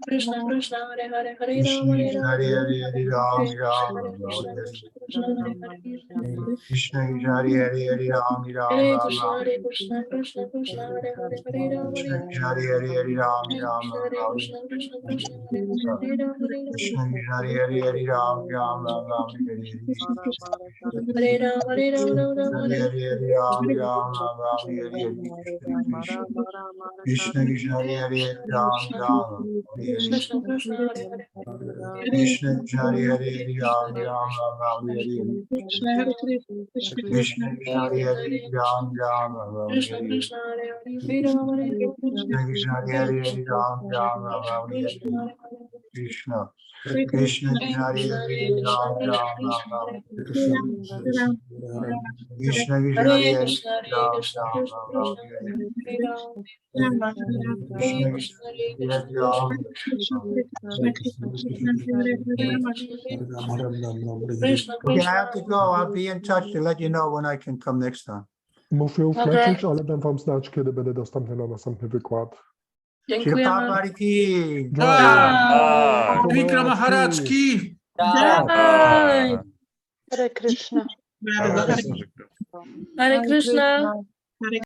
Krishna Krishna Hare Hare Hare Krishna Rama Hare Krishna Rama Hare Hare Hare Ram Ram Krishna Ram Krishna Hare Hare Hare Hare Hare Ram Ram Hare Ram Krishna Ram Hare Krishna Krishna Krishna Hare Hare Hare Rama Krishna Hare Krishna Rama Hare Hare Hare Ram Hare Ram Krishna Ram Hare Ram Krishna Krishna Krishna Hare Hare Hare Rama Hare Rama Krishna Krishna Hare Hare Hare Ram Ram Ram Ram Hare Hare Hare Rama Hare Rama Rama Hare Hare Hare Hare Ram Ram Ram Ram Hare Hare Krishna Krishna Hare Hare Hare Ram Krishna Ram Hare Hare Krishna Krishna Hare Hare Krishna Krishna Hare Hare Hare Ram Ram Ram Ram Hare Hare Krishna Hare Krishna Krishna Krishna Hare Hare Ram Ram Ram Ram Krishna Hare Hare Krishna Hare Hare Hare Rama Hare Rama Krishna Krishna Hare Hare Hare Ram Ram Ram Ram Hare Hare Krishna Krishna Krishna Hare Hare Ram Ram Ram Ram Krishna Krishna Hare Hare Hare Krishna Hare Ram Krishna Ram Krishna Ram Ram Krishna Hare Hare Hare Rama Krishna Hare Krishna Krishna Hare Hare Krishna Ram Krishna Okay, I Krishna. have to go. I'll be in touch to let you know when I can come next time. Muszę już lecieć, ale dam wam znać, kiedy będę dostępny na następny wykład. Shri Dziękujemy. Prabhupada ki. Trivikrama Maharaj ki. Jai. Hare Krishna. Hare Krishna.